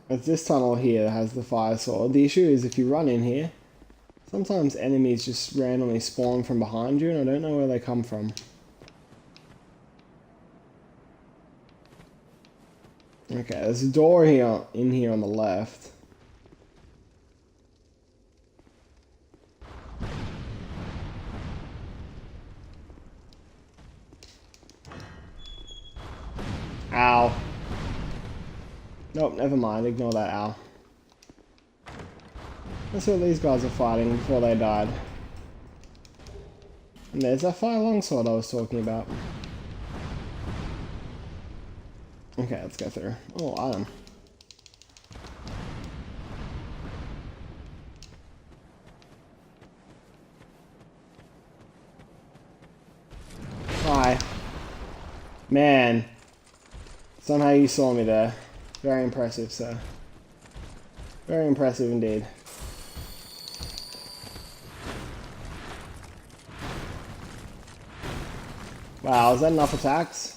it's this tunnel here that has the fire sword. The issue is if you run in here, sometimes enemies just randomly spawn from behind you, and I don't know where they come from. Okay, there's a door here in here on the left. Ow. Nope, never mind. Ignore that ow. Let's see what these guys are fighting before they died. And there's that fire longsword I was talking about. Okay, let's go through. Oh, item. Hi. Man. Somehow you saw me there. Very impressive, sir. Very impressive indeed. Wow, is that enough attacks?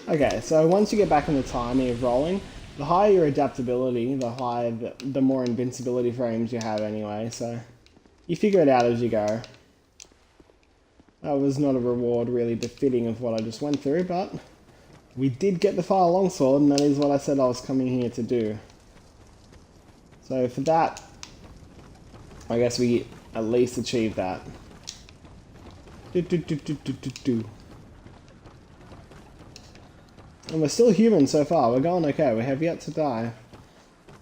Okay, so once you get back in the timing of rolling, the higher your adaptability, the higher the more invincibility frames you have anyway, so you figure it out as you go. That was not a reward really befitting of what I just went through, but we did get the fire longsword, and that is what I said I was coming here to do. So for that, I guess we at least achieved that. And we're still human so far, we're going okay, we have yet to die.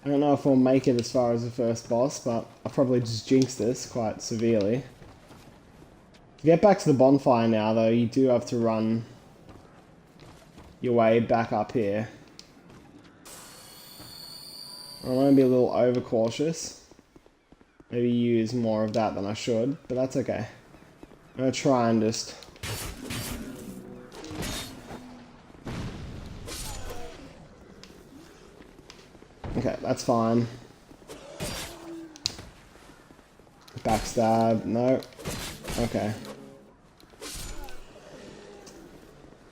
I don't know if we'll make it as far as the first boss, but I probably just jinxed this quite severely. To get back to the bonfire now though, you do have to run your way back up here. I'm going to be a little overcautious. Maybe use more of that than I should, but that's okay. I'm going to try and just... Okay, that's fine. Backstab, no. Okay.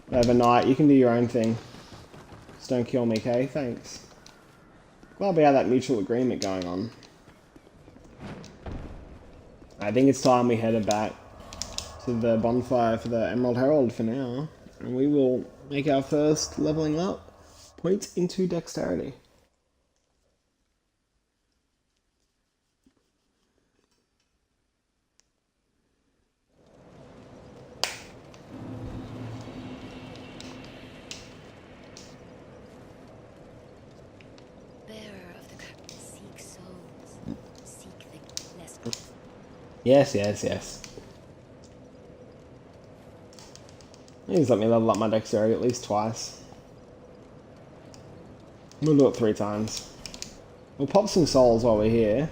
Whatever, Knight, you can do your own thing. Just don't kill me, okay? Thanks. Glad we have that mutual agreement going on. I think it's time we headed back to the bonfire for the Emerald Herald for now. And we will make our first leveling up points into dexterity. Yes, yes, yes. Please let me level up my dexterity at least twice. We'll do it 3 times. We'll pop some souls while we're here,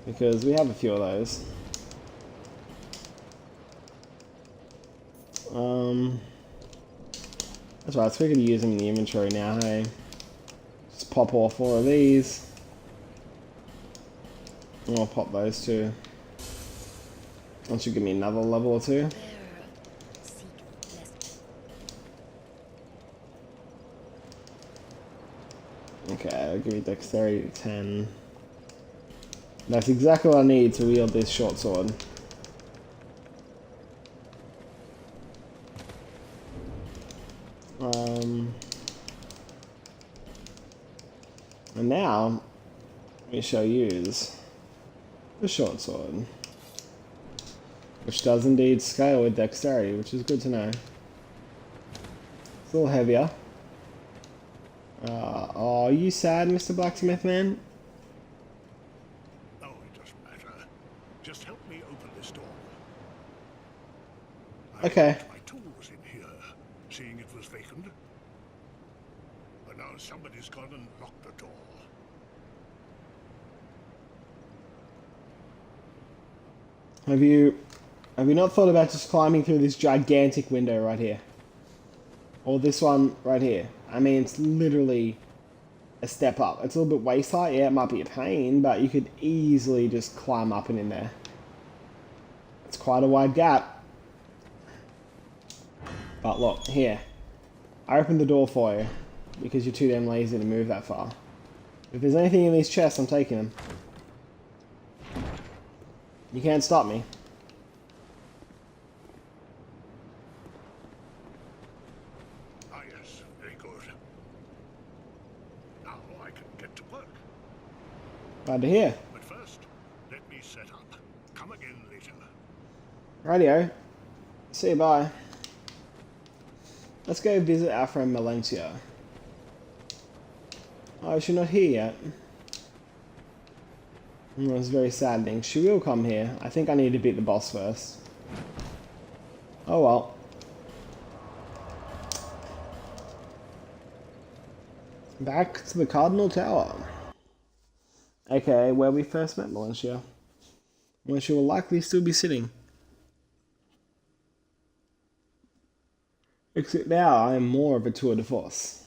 because we have a few of those. That's right, so we could use them in the inventory now, hey? Just pop off 4 of these. And I'll pop those 2. That should give me another level or 2. Okay, I'll give me dexterity 10. That's exactly what I need to wield this short sword. And now, we shall use the short sword, which does indeed scale with dexterity, which is good to know. It's a little heavier. Oh, are you sad, Mr. Blacksmith Man? Oh, it doesn't matter. Just help me open this door. Okay. I left my tools in here, seeing it was vacant. But now somebody's gone and locked the door. Have you not thought about just climbing through this gigantic window right here? Or this one right here? I mean, it's literally a step up. It's a little bit waist height. Yeah, it might be a pain, but you could easily just climb up and in there. It's quite a wide gap. But look, here. I opened the door for you because you're too damn lazy to move that far. If there's anything in these chests, I'm taking them. You can't stop me. Ah, yes, very good. Now I can get to work. Glad to hear. But first, let me set up. Come again later. Radio. See you, bye. Let's go visit our friend Valencia. Oh, she's not here yet. It was very saddening. She will come here. I think I need to beat the boss first. Oh well. Back to the Cardinal Tower. Okay, where we first met Valencia. Where she will likely still be sitting. Except now I am more of a tour de force.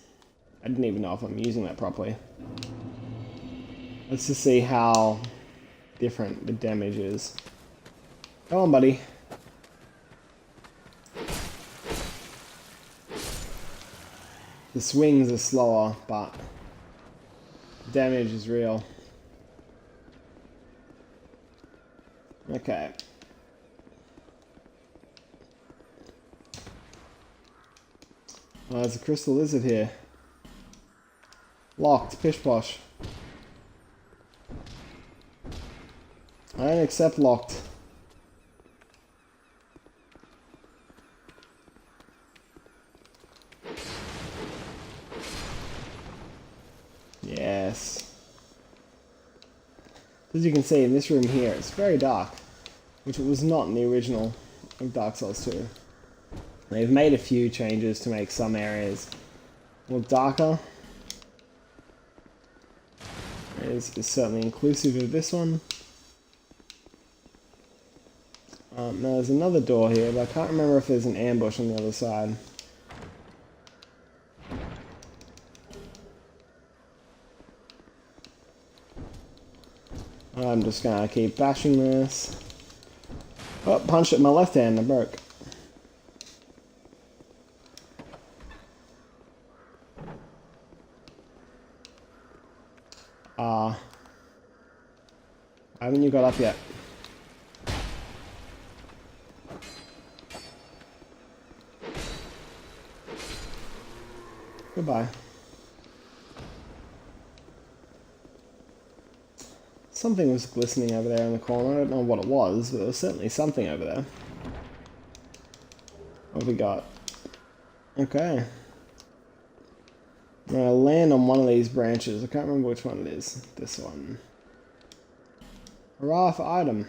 I didn't even know if I'm using that properly. Let's just see how different the damage is. Come on, buddy. The swings are slower, but damage is real. Okay. Oh, there's a crystal lizard here. Locked, pish posh. I don't accept locked. Yes. As you can see in this room here, it's very dark, which it was not in the original of Dark Souls 2. They've made a few changes to make some areas a little darker. Is certainly inclusive of this one. Now there's another door here, but I can't remember if there's an ambush on the other side. I'm just gonna keep bashing this. Oh, punched it in my left hand, I broke. Haven't you got up yet? Goodbye. Something was glistening over there in the corner. I don't know what it was, but there was certainly something over there. What have we got? Okay. I'm gonna land on one of these branches. I can't remember which one it is. This one. Hurrah for item.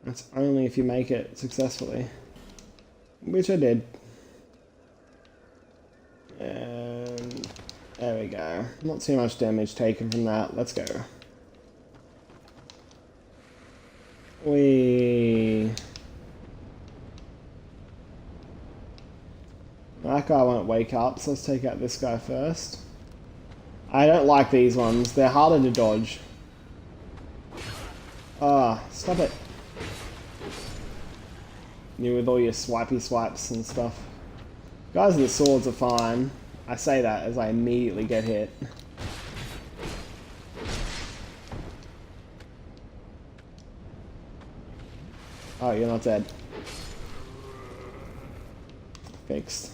That's only if you make it successfully. Which I did. And there we go. Not too much damage taken from that. Let's go. That guy won't wake up, so let's take out this guy first. I don't like these ones. They're harder to dodge. Stop it. You with all your swipey swipes and stuff. Guys with the swords are fine. I say that as I immediately get hit. Oh, you're not dead. Fixed.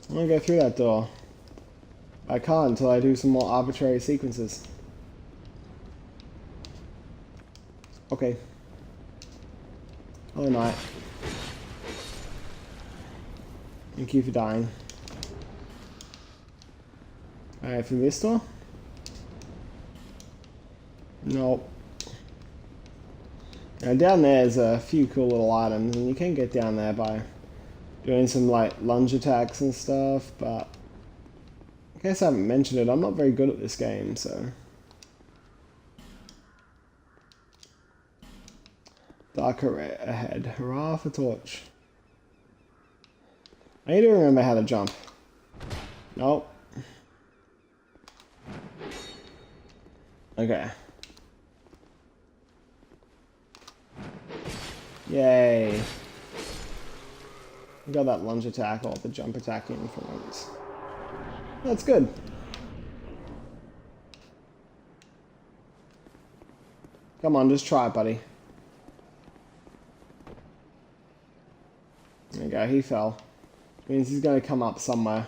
I'm gonna go through that door. I can't until I do some more arbitrary sequences. Okay. Hello, night. Thank you for dying. Alright, from this door? Nope. Now down there's a few cool little items, and you can get down there by doing some like lunge attacks and stuff, but in case I haven't mentioned it, I'm not very good at this game, so. Darker ahead. Hurrah for torch. I need to remember how to jump. Nope. Okay. Yay. Got that lunge attack or the jump attack in for once. That's good. Come on, just try it, buddy. There you go, he fell. Means he's going to come up somewhere.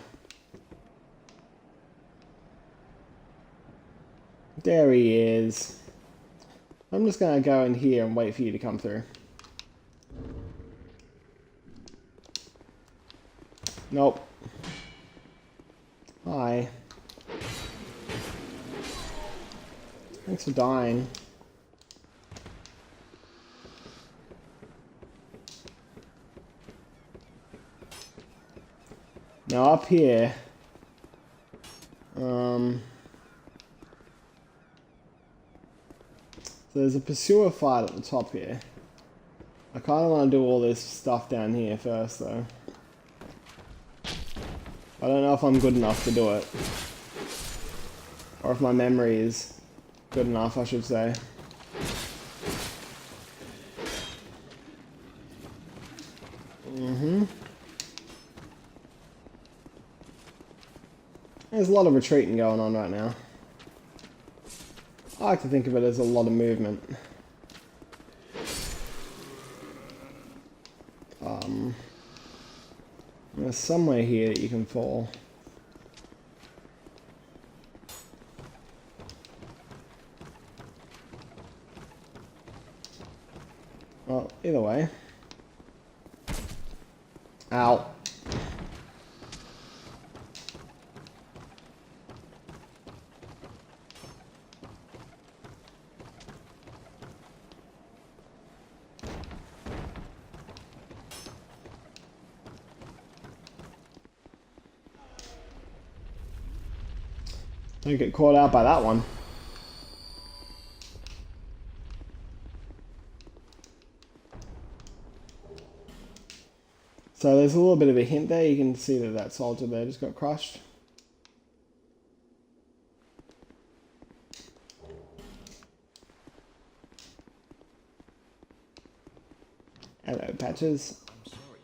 There he is. I'm just going to go in here and wait for you to come through. Nope. Hi. Thanks for dying. Now up here, so there's a pursuer fight at the top here. I kind of want to do all this stuff down here first though. I don't know if I'm good enough to do it. Or if my memory is good enough, I should say. There's a lot of retreating going on right now. I like to think of it as a lot of movement. There's somewhere here that you can fall. Well, either way. Ow. Don't get caught out by that one. So there's a little bit of a hint there. You can see that that soldier there just got crushed. Hello, Patches. I'm sorry.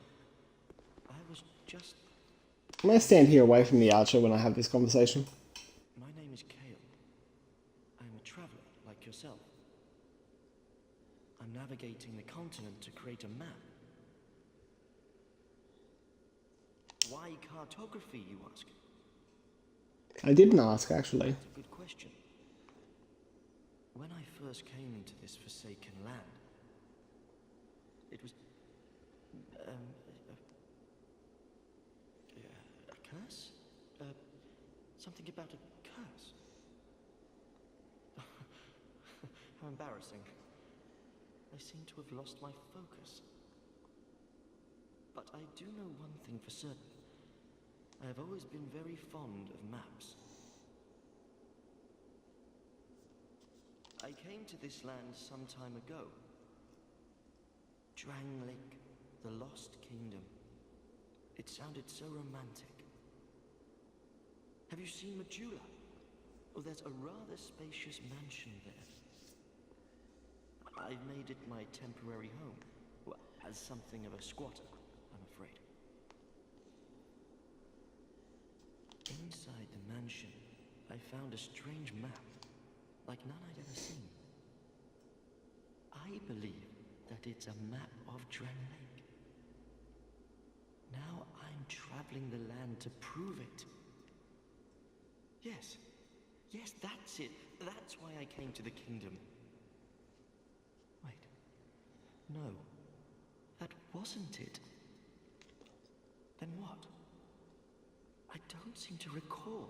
I was just... I'm going to stand here away from the archer when I have this conversation. navigating the continent to create a map. Why cartography, you ask? I didn't ask, actually. That's a good question. When I first came into this forsaken land, it was a curse? Something about a curse? How embarrassing. I seem to have lost my focus. But I do know one thing for certain. I have always been very fond of maps. I came to this land some time ago. Drangleic, the Lost Kingdom. It sounded so romantic. Have you seen Majula? Oh, there's a rather spacious mansion there. I've made it my temporary home. Well, as something of a squatter, I'm afraid. Inside the mansion, I found a strange map, like none I'd ever seen. I believe that it's a map of Drangleic. Now I'm traveling the land to prove it. Yes, that's it. That's why I came to the kingdom. Wait, no, that wasn't it. Then what? I don't seem to recall.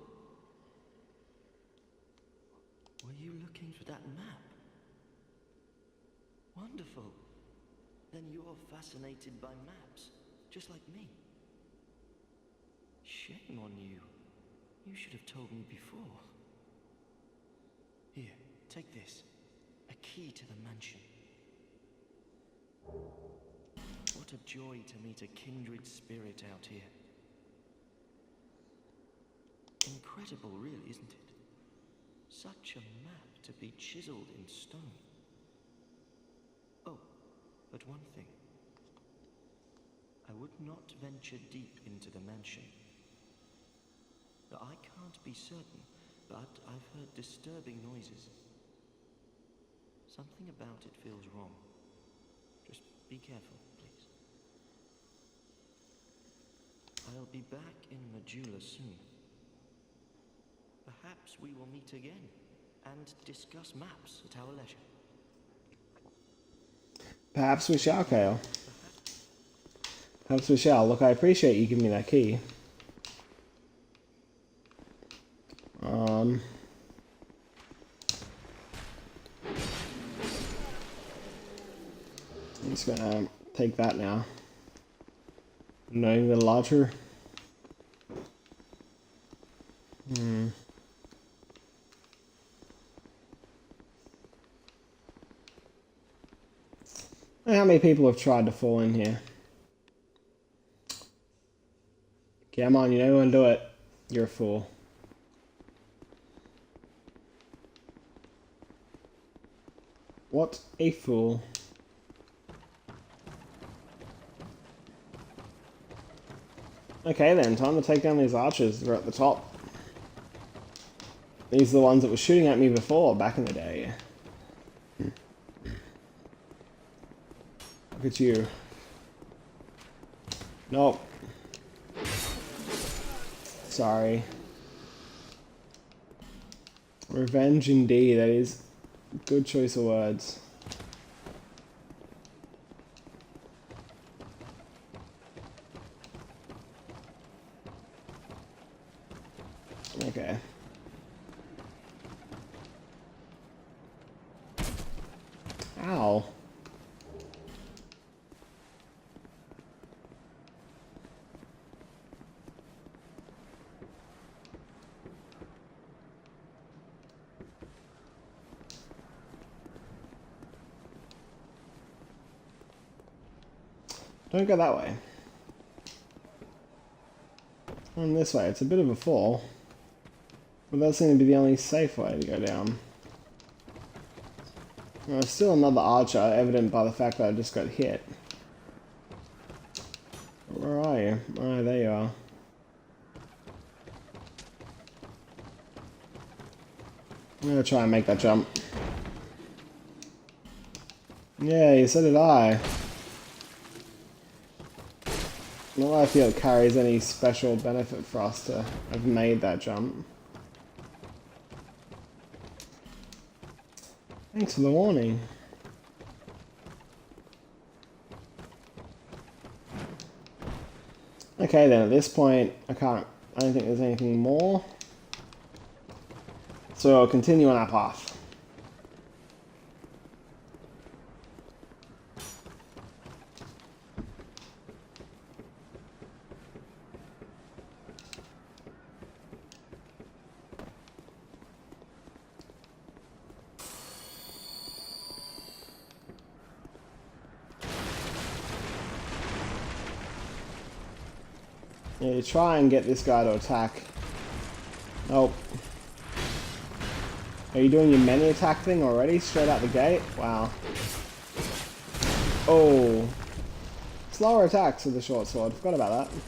Were you looking for that map? Wonderful. Then you're fascinated by maps, just like me. Shame on you. You should have told me before. Here, take this. A key to the mansion. What a joy to meet a kindred spirit out here. Incredible, really, isn't it? Such a map to be chiseled in stone. Oh, but one thing. I would not venture deep into the mansion. I can't be certain, but I've heard disturbing noises. Something about it feels wrong. Just be careful, please. I'll be back in Majula soon. Perhaps we will meet again and discuss maps at our leisure. Perhaps we shall, Kale. Perhaps we shall. Look, I appreciate you giving me that key. I'm just gonna take that now. Knowing the larger. How many people have tried to fall in here? Come on, you know when to do it. You're a fool. What a fool. Okay then, time to take down these archers. They're at the top. These are the ones that were shooting at me before, back in the day. Look at you. Nope. Sorry. Revenge indeed, that is a good choice of words. Okay. Ow. Don't go that way. Come this way. It's a bit of a fall. But that seems to be the only safe way to go down. There's still another archer, evident by the fact that I just got hit. Where are you? Oh, there you are. I'm gonna try and make that jump. Yeah, so did I. Not that I feel it carries any special benefit for us to have made that jump. Thanks for the warning. Okay then, at this point, I don't think there's anything more. So I'll continue on our path. Yeah, you try and get this guy to attack. Nope. Are you doing your many attack thing already? Straight out the gate? Wow. Oh. Slower attacks with the short sword. Forgot about that.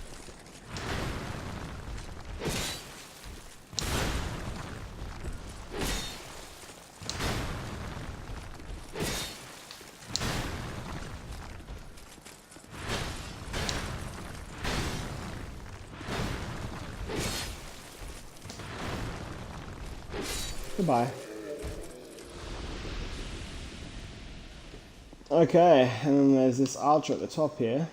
Goodbye. Okay, and then there's this archer at the top here.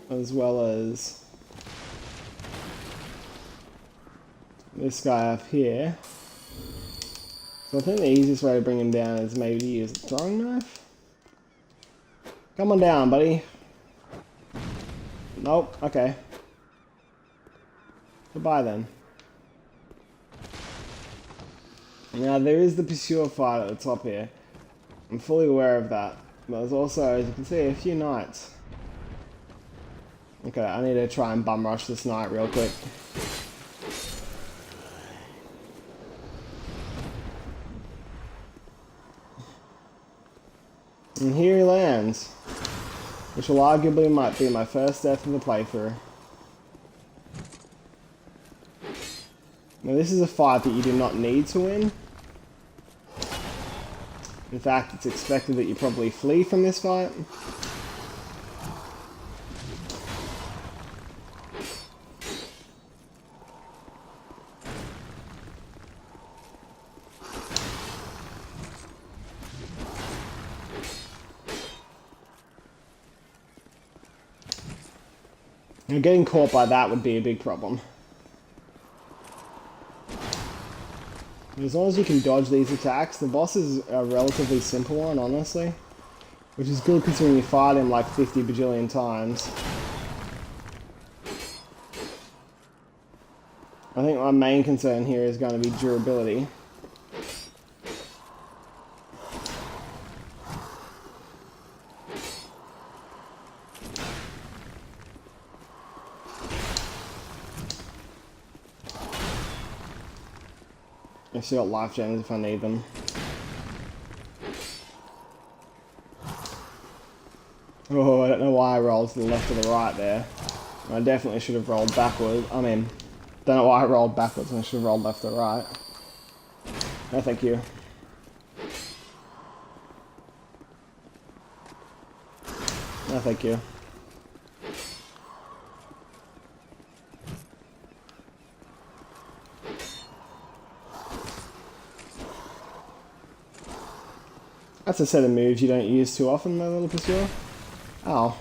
As well as this guy up here. So I think the easiest way to bring him down is maybe to use a throwing knife. Come on down, buddy. Nope, okay. Goodbye then. Now there is the Pursuer fight at the top here. I'm fully aware of that. But there's also, as you can see, a few knights. Okay, I need to try and bum rush this knight real quick. And here he lands. Which will arguably might be my first death of the playthrough. Now this is a fight that you do not need to win. In fact, it's expected that you probably flee from this fight. And getting caught by that would be a big problem. As long as you can dodge these attacks, the boss is a relatively simple one, honestly. Which is good considering you fight him like 50 bajillion times. I think my main concern here is going to be durability. I've still got life gems if I need them. Oh, I don't know why I rolled to the left or the right there. I definitely should have rolled backwards. I mean, don't know why I rolled backwards and I should have rolled left or right. No, thank you. No, thank you. That's a set of moves you don't use too often, my little pursuer. Ow.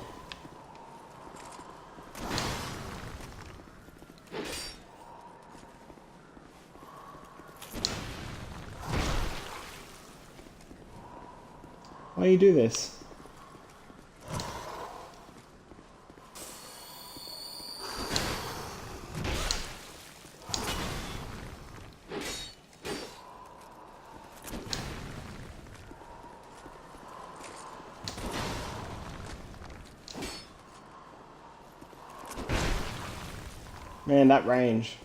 Why do you do this? Man, that range.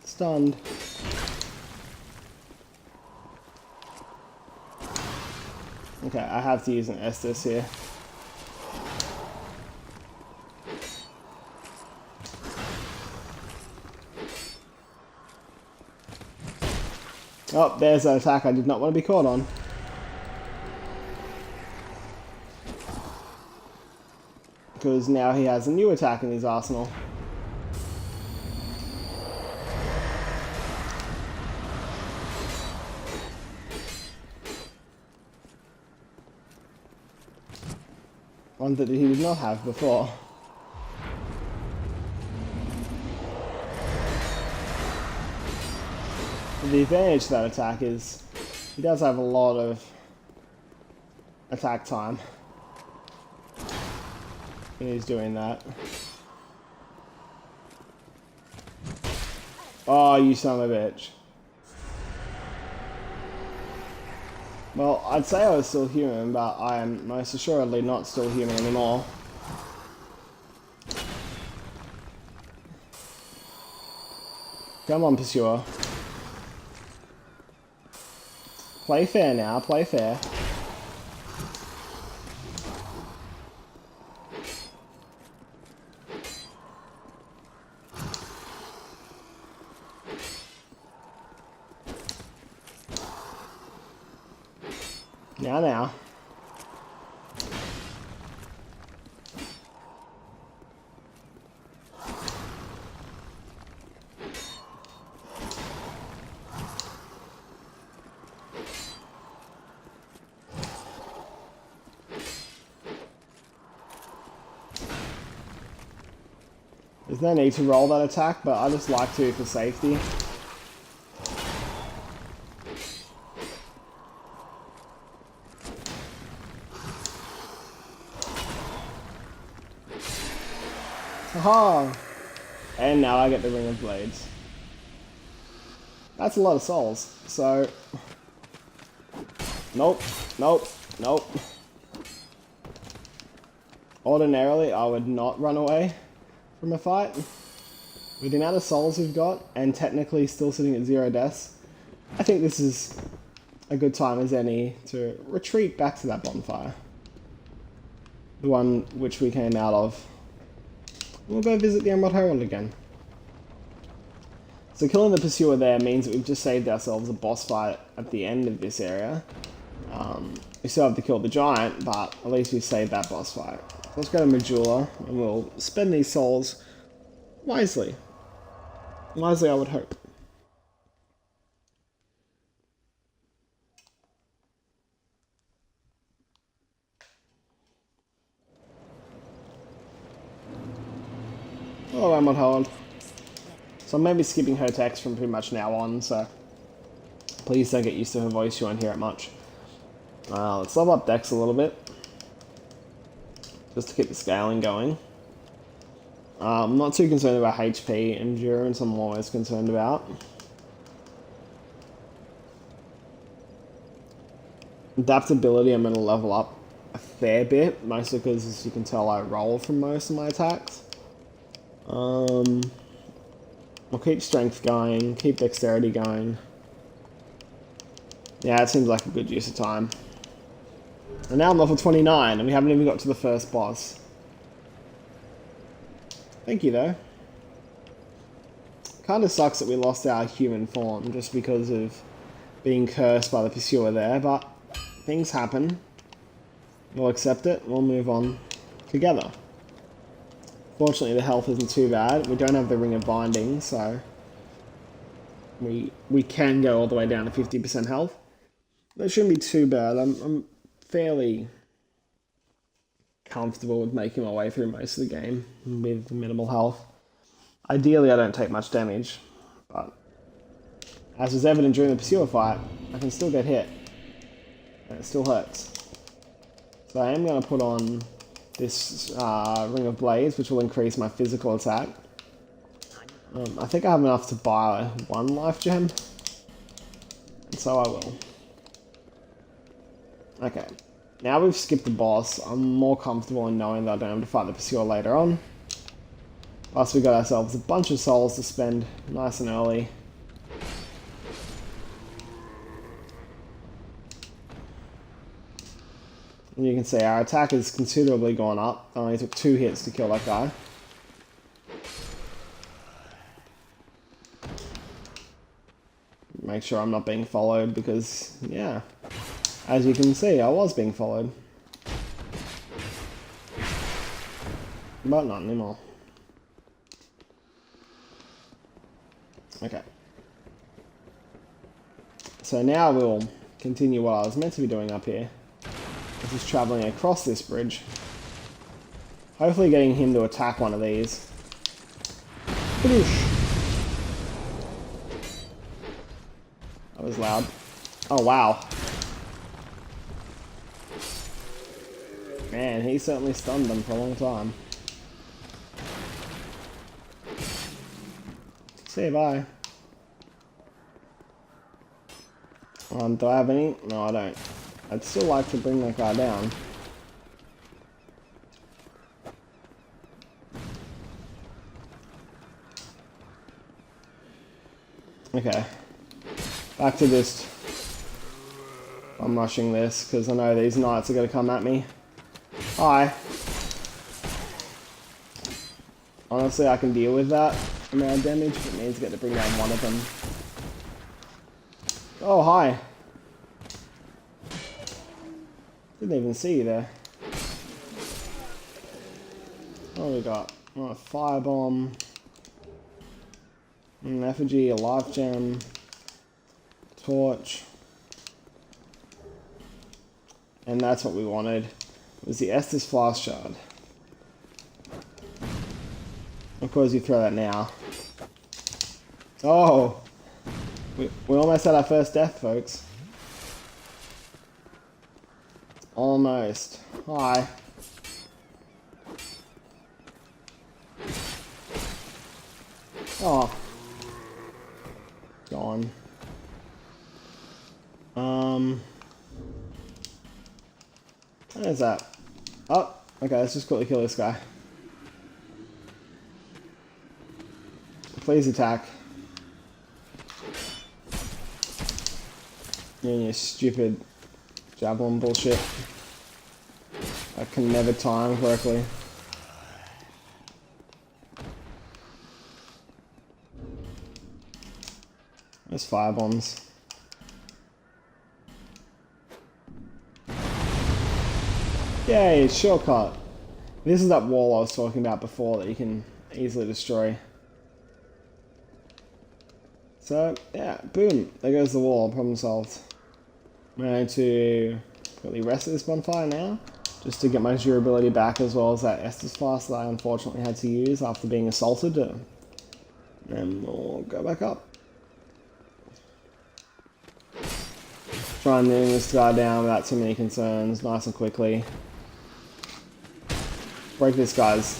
Stunned. Okay, I have to use an Estus here. Oh, there's an attack I did not want to be caught on. Because now he has a new attack in his arsenal. One that he did not have before. The advantage to that attack is he does have a lot of attack time when he's doing that. Oh, you son of a bitch. Well, I'd say I was still human, but I am most assuredly not still human anymore. Come on, Pursuer. Play fair now, play fair. Now. There's no need to roll that attack, but I just like to for safety. Haha! And now I get the Ring of Blades. That's a lot of souls, so... Nope, nope, nope. Ordinarily, I would not run away from a fight. With the amount of souls we've got, and technically still sitting at 0 deaths, I think this is a good time as any to retreat back to that bonfire. The one which we came out of. We'll go visit the Emerald Herald again. So killing the Pursuer there means that we've just saved ourselves a boss fight at the end of this area. We still have to kill the giant, but at least we've saved that boss fight. So let's go to Majula, and we'll spend these souls wisely. Wisely, I would hope. Oh, Emerald Herald. So I'm maybe skipping her text from pretty much now on, so please don't get used to her voice, you won't hear it much. Let's level up Dex a little bit, just to keep the scaling going. I'm not too concerned about HP. Endurance I'm always concerned about. Adaptability I'm going to level up a fair bit, mostly because as you can tell I roll from most of my attacks. We'll keep strength going, keep dexterity going. Yeah, it seems like a good use of time. And now I'm level 29, and we haven't even got to the first boss. Thank you, though. Kinda sucks that we lost our human form just because of being cursed by the Pursuer there, but things happen. We'll accept it, we'll move on together. Fortunately, the health isn't too bad. We don't have the Ring of Binding, so we can go all the way down to 50% health. That shouldn't be too bad. I'm fairly comfortable with making my way through most of the game with minimal health. Ideally, I don't take much damage, but as was evident during the Pursuer fight, I can still get hit, and it still hurts. So I am going to put on this Ring of Blades, which will increase my physical attack. I think I have enough to buy 1 life gem, and so I will. Okay, now we've skipped the boss, I'm more comfortable in knowing that I don't have to fight the Pursuer later on. Plus we got ourselves a bunch of souls to spend nice and early. And you can see our attack has considerably gone up. I only took 2 hits to kill that guy. make sure I'm not being followed because, yeah, as you can see, I was being followed. But not anymore. Okay. So now we'll continue what I was meant to be doing up here. Which is travelling across this bridge. Hopefully getting him to attack one of these. Kadoosh. That was loud. Oh wow. Man, he certainly stunned them for a long time. Say bye. Do I have any? No, I don't. I'd still like to bring that guy down. Okay. Back to just... I'm rushing this, because I know these knights are going to come at me. Hi. Honestly, I can deal with that amount of damage, but it means I get to bring down one of them. Oh, hi. Didn't even see you there. What we got? Oh, a firebomb. An effigy, a life gem. Torch. And that's what we wanted. It was the Estus Flask Shard. Of course you throw that now. Oh! We almost had our first death, folks. Almost. Hi. Oh. Gone. What is that? Oh, okay, let's just quickly kill this guy. Please attack. You and your stupid javelin bullshit. I can never time correctly. There's fire bombs. Yay, shortcut. This is that wall I was talking about before that you can easily destroy. So, yeah, boom. There goes the wall. Problem solved. I'm going to quickly rest at this bonfire now, just to get my durability back, as well as that Estus Flask that I unfortunately had to use after being assaulted. And we'll go back up. Try and move this guy down without too many concerns, nice and quickly. Break this guy's...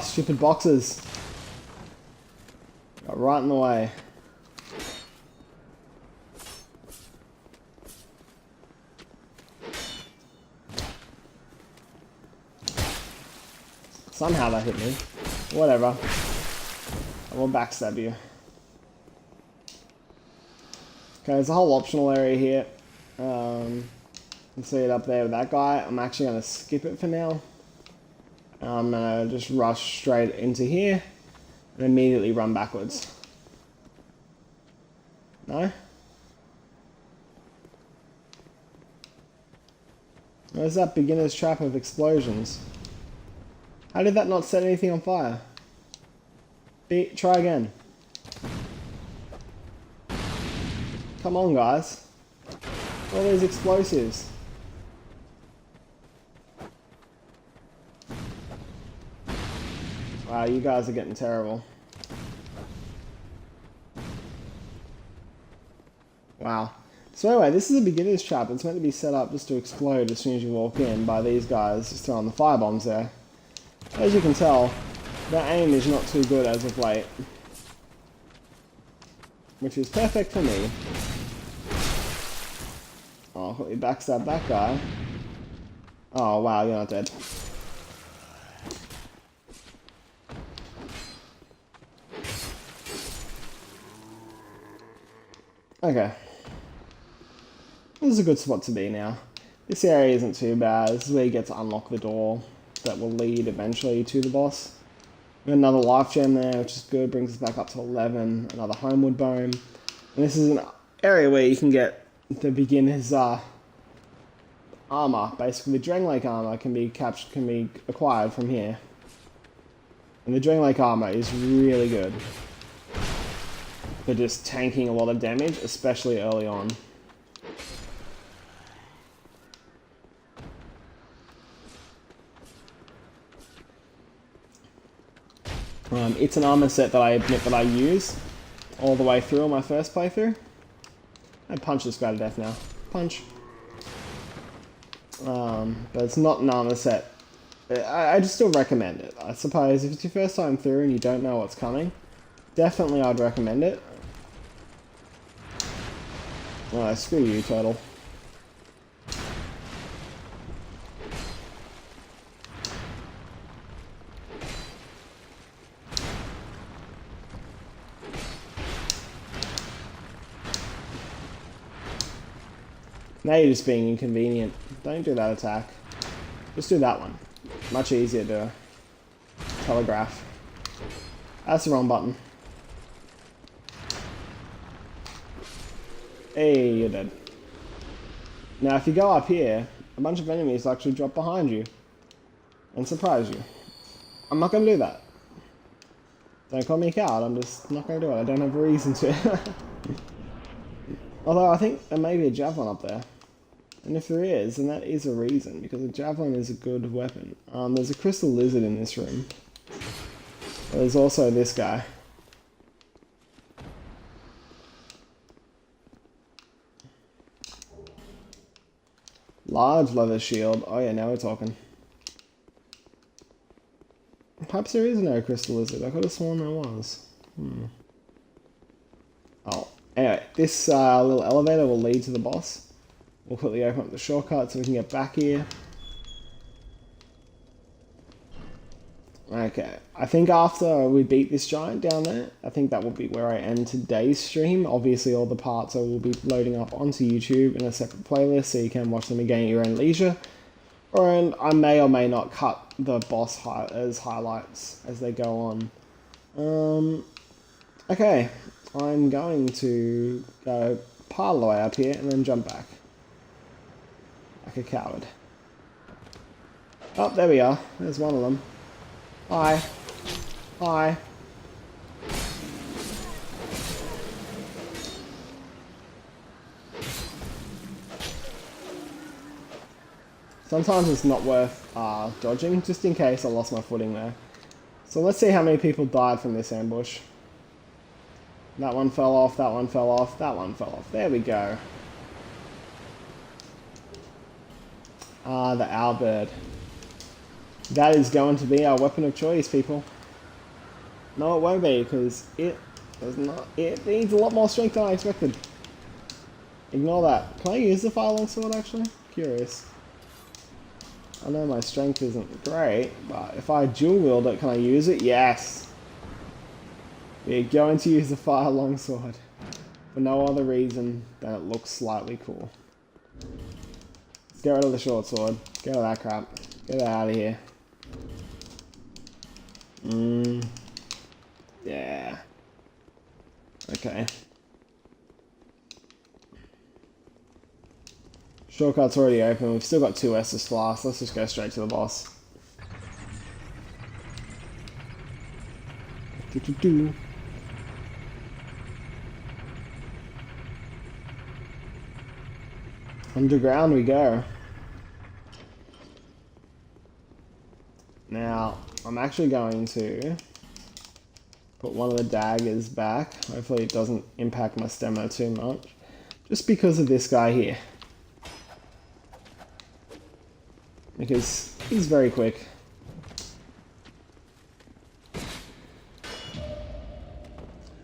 stupid boxes. Got right in the way. Somehow that hit me. Whatever. I will backstab you. Okay, there's a whole optional area here. You can see it up there with that guy. I'm actually going to skip it for now. I'm going to just rush straight into here and immediately run backwards. No? Where's that beginner's trap of explosions? How did that not set anything on fire? Try again. Come on, guys. All these explosives. Wow, you guys are getting terrible. Wow. So anyway, this is a beginner's trap. It's meant to be set up just to explode as soon as you walk in by these guys just throwing the firebombs there. As you can tell, their aim is not too good as of late. Which is perfect for me. Oh, quickly backstab that guy. Oh wow, you're not dead. Okay. This is a good spot to be now. This area isn't too bad. This is where you get to unlock the door that will lead eventually to the boss. We got another life gem there, which is good. Brings us back up to 11. Another homeward bone. And this is an area where you can get the beginner's armor. Basically, the Drang Lake armor can be acquired from here. And the Drang Lake armor is really good for just tanking a lot of damage, especially early on. It's an armor set that I admit that I use all the way through on my first playthrough. I punch this guy to death now. Punch. But it's not an armor set. I just still recommend it. I suppose if it's your first time through and you don't know what's coming, definitely I'd recommend it. Oh, screw you, turtle. Now you're just being inconvenient. Don't do that attack. Just do that one. Much easier to telegraph. That's the wrong button. Hey, you're dead. Now if you go up here, a bunch of enemies will actually drop behind you and surprise you. I'm not going to do that. Don't call me a coward, I'm just not going to do it. I don't have a reason to. Although I think there may be a javelin up there. And if there is, then that is a reason, because a javelin is a good weapon. There's a crystal lizard in this room. There's also this guy. Large leather shield. Oh yeah, now we're talking. Perhaps there is no crystal lizard. I could have sworn there was. Oh, anyway, this little elevator will lead to the boss. We'll quickly open up the shortcut so we can get back here. Okay, I think after we beat this giant down there, I think that will be where I end today's stream. Obviously all the parts I will be loading up onto YouTube in a separate playlist so you can watch them again at your own leisure. And I may or may not cut the boss as highlights as they go on. Okay, I'm going to go part of the way up here and then jump back. Like a coward. Oh, there we are. There's one of them. Hi. Hi. Sometimes it's not worth dodging, just in case I lost my footing there. So let's see how many people died from this ambush. That one fell off, that one fell off, that one fell off. There we go. The owlbird. That is going to be our weapon of choice, people. No, it won't be, because it needs a lot more strength than I expected. Ignore that. Can I use the fire longsword, actually? Curious. I know my strength isn't great, but if I dual wield it, can I use it? Yes! We're going to use the fire longsword for no other reason than it looks slightly cool. Let's get rid of the short sword. Get rid of that crap. Get it out of here. Yeah. Okay. Shortcut's already open. We've still got 2 S's last. Let's just go straight to the boss. Underground we go. Now, I'm actually going to put one of the daggers back. Hopefully it doesn't impact my stamina too much. Just because of this guy here. Because he's very quick.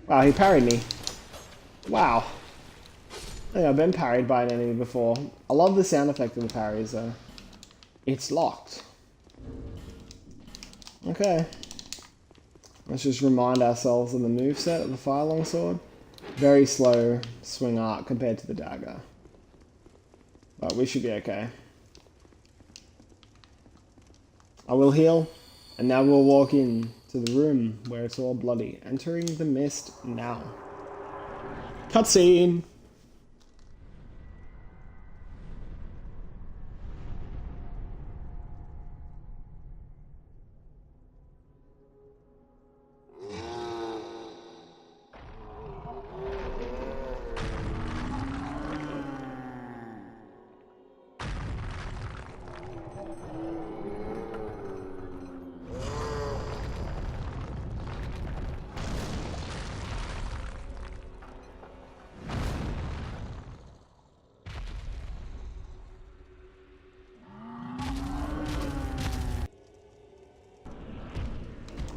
Wow, he parried me. Wow. I think I've been parried by an enemy before. I love the sound effect of the parries though. It's locked. Okay. Let's just remind ourselves of the moveset of the fire longsword. Very slow swing arc compared to the dagger. But we should be okay. I will heal, and now we'll walk in to the room where it's all bloody. Entering the mist now. Cutscene!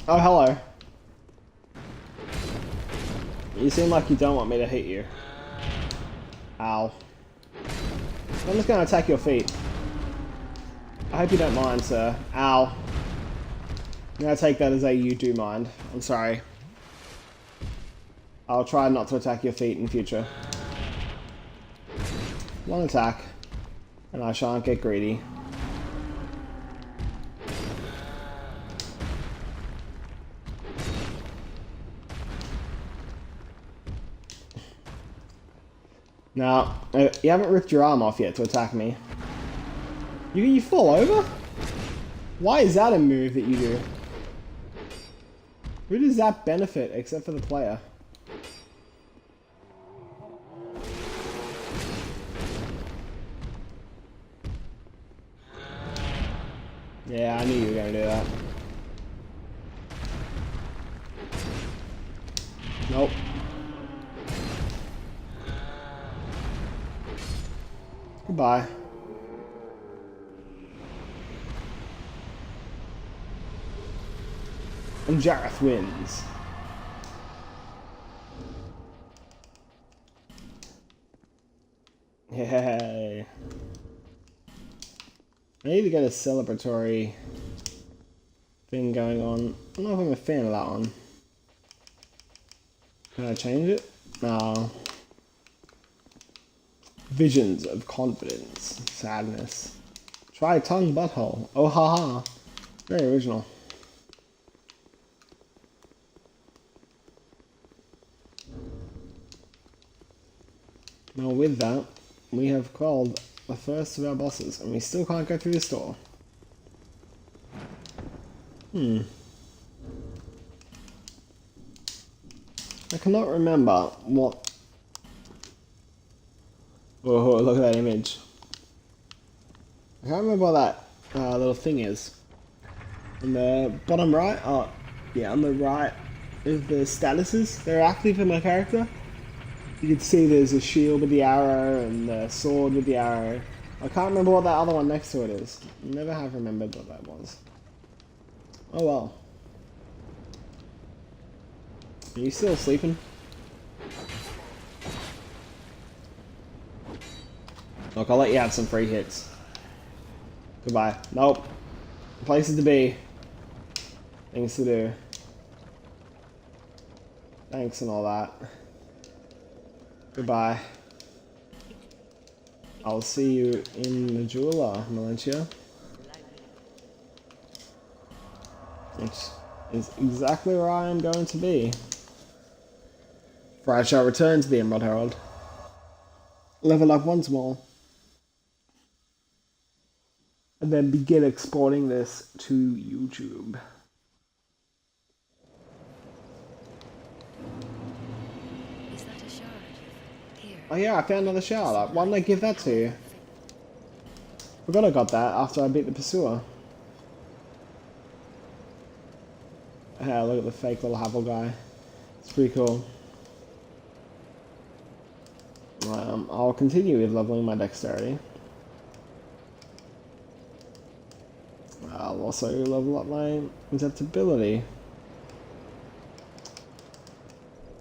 Oh, hello. You seem like you don't want me to hit you. Ow. I'm just gonna attack your feet. I hope you don't mind, sir. Ow. I'm gonna take that as a you do mind. I'm sorry. I'll try not to attack your feet in future. One attack, and I shan't get greedy. Now, you haven't ripped your arm off yet to attack me. You fall over? Why is that a move that you do? Who does that benefit except for the player? Yeah, I knew you were gonna do that. Nope. Goodbye. And Jareth wins. Yay. I need to get a celebratory thing going on. I don't know if I'm a fan of that one. Can I change it? No. Visions of confidence. Sadness. Try tongue butthole. Oh haha. Very original. Now with that, we have called the first of our bosses, and we still can't go through this door. I cannot remember what... Whoa, look at that image. I can't remember what that little thing is. On the bottom right, yeah, on the right of the statuses, they're active in my character. You can see there's a shield with the arrow and the sword with the arrow. I can't remember what that other one next to it is. Never have remembered what that was. Oh well. Are you still sleeping? Look, I'll let you have some free hits. Goodbye. Nope. Places to be. Things to do. Thanks and all that. Goodbye. I'll see you in the jeweler, Melentia. Which is exactly where I am going to be. For I shall return to the Emerald Herald. Level up once more. And then begin exporting this to YouTube. Is that a shard? Here. Oh yeah, I found another shard. Why didn't I give that to you? Forgot I got that after I beat the Pursuer. Hey, look at the fake little Havel guy. It's pretty cool. I'll continue with leveling my dexterity. I'll also level up my adaptability.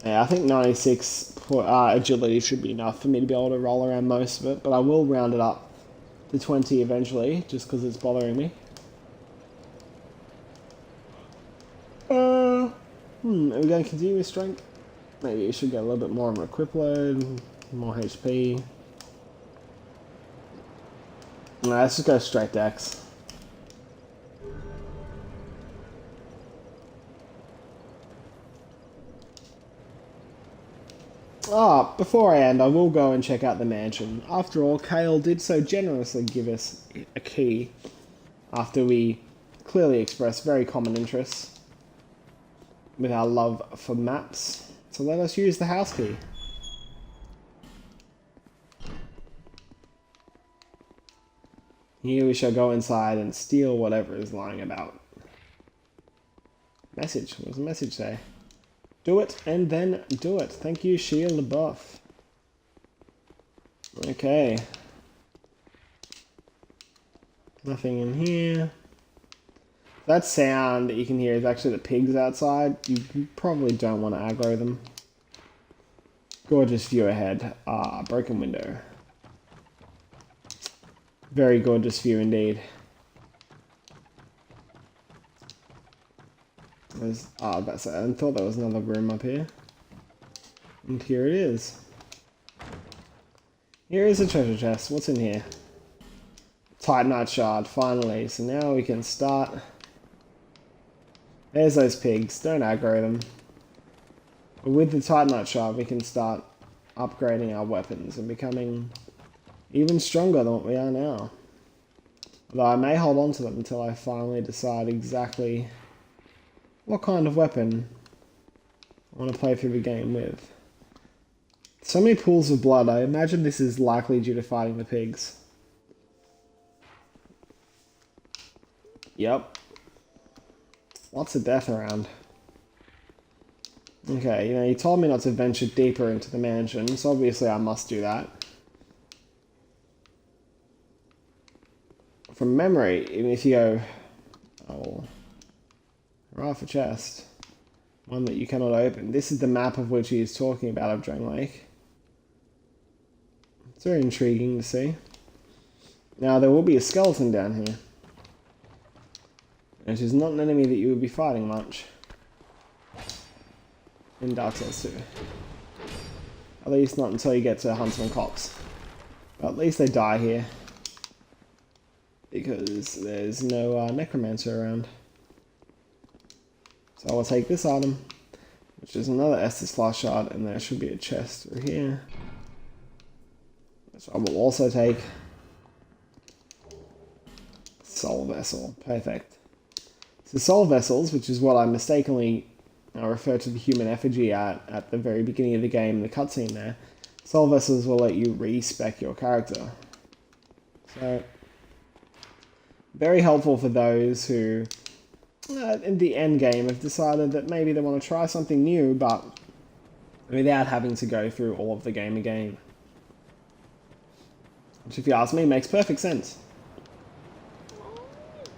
Yeah, I think 96 agility should be enough for me to be able to roll around most of it, but I will round it up to 20 eventually, just because it's bothering me. Are we going to continue with strength? Maybe we should get a little bit more of an equip load, more HP. No, let's just go straight dex. Ah, before I end, I will go and check out the mansion. After all, Kale did so generously give us a key after we clearly expressed very common interests with our love for maps. So let us use the house key. Here we shall go inside and steal whatever is lying about. Message. What does the message say? Do it and then do it. Thank you, Shield Buff. Okay. Nothing in here. That sound that you can hear is actually the pigs outside. You probably don't want to aggro them. Gorgeous view ahead. Ah, broken window. Very gorgeous view indeed. I thought there was another room up here. And here it is. Here is a treasure chest. What's in here? Titanite shard, finally. So now we can start. There's those pigs. Don't aggro them. But with the Titanite shard, we can start upgrading our weapons and becoming even stronger than what we are now. Although I may hold on to them until I finally decide exactly what kind of weapon I want to play through the game with. So many pools of blood. I imagine this is likely due to fighting the pigs. Yep. Lots of death around. Okay, you told me not to venture deeper into the mansion, so obviously I must do that. From memory, even if you go... Oh... Right for chest. One that you cannot open. This is the map of which he is talking about of Drang Lake. It's very intriguing to see. Now, there will be a skeleton down here. Which is not an enemy that you would be fighting much. In Dark Souls 2. At least not until you get to Huntsman Cops. But at least they die here. Because there's no necromancer around. So I will take this item, which is another Estus Flash shard, and there should be a chest through here. So I will also take Soul Vessel. Perfect. So Soul Vessels, which is what I mistakenly referred to the human effigy at the very beginning of the game in the cutscene there. Soul Vessels will let you respec your character. So, very helpful for those who, in the end game, have decided that maybe they want to try something new, but without having to go through all of the game again. Which, if you ask me, makes perfect sense.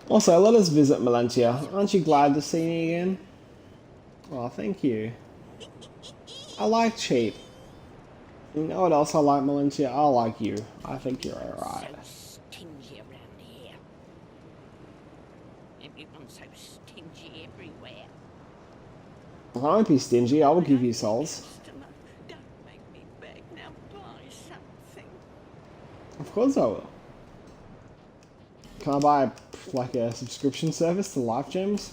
Also, let us visit Melentia. Aren't you glad to see me again? Oh, thank you. I like cheap. You know what else I like, Melentia? I like you. I think you're alright. So stingy around here. Everyone's so stingy everywhere. I won't be stingy. I will give you souls. Customer, don't make me beg. Now buy something. Of course I will. Can I buy like a subscription service to Life Gems?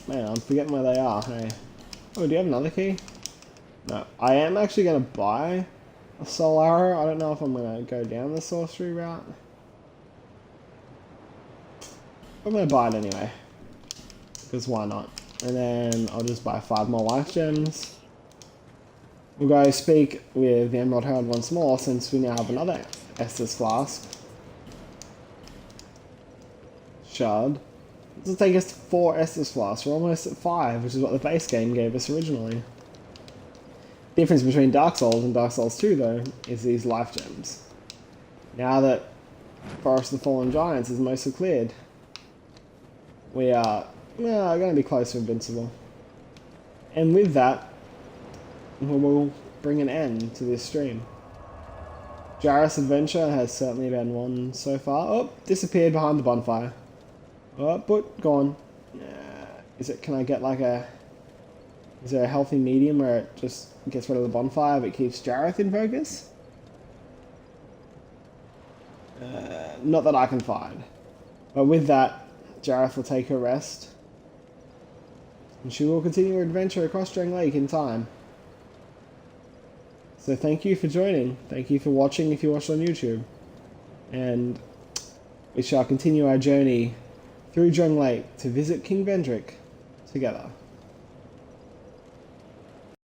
Man, I'm forgetting where they are, hey. Oh, do you have another key? No. I am actually going to buy a soul arrow. I don't know if I'm going to go down the sorcery route. I'm going to buy it anyway. Because why not? And then I'll just buy 5 more life gems. We'll go speak with the Emerald Herald once more, since we now have another Estus Flask. Shard. This will take us to 4 Estus Flasks. We're almost at 5, which is what the base game gave us originally. The difference between Dark Souls and Dark Souls 2, though, is these life gems. Now that Forest of the Fallen Giants is mostly cleared, we are going to be close to invincible. And with that, we'll bring an end to this stream. Jareth's adventure has certainly been one so far. Oh, disappeared behind the bonfire. Oh, but gone. Can I get like a... Is there a healthy medium where it just gets rid of the bonfire but keeps Jareth in focus? Not that I can find. But with that, Jareth will take her rest. and she will continue her adventure across Drang Lake in time. So thank you for joining. Thank you for watching if you watched on YouTube. And we shall continue our journey through Drang Lake to visit King Vendrick together.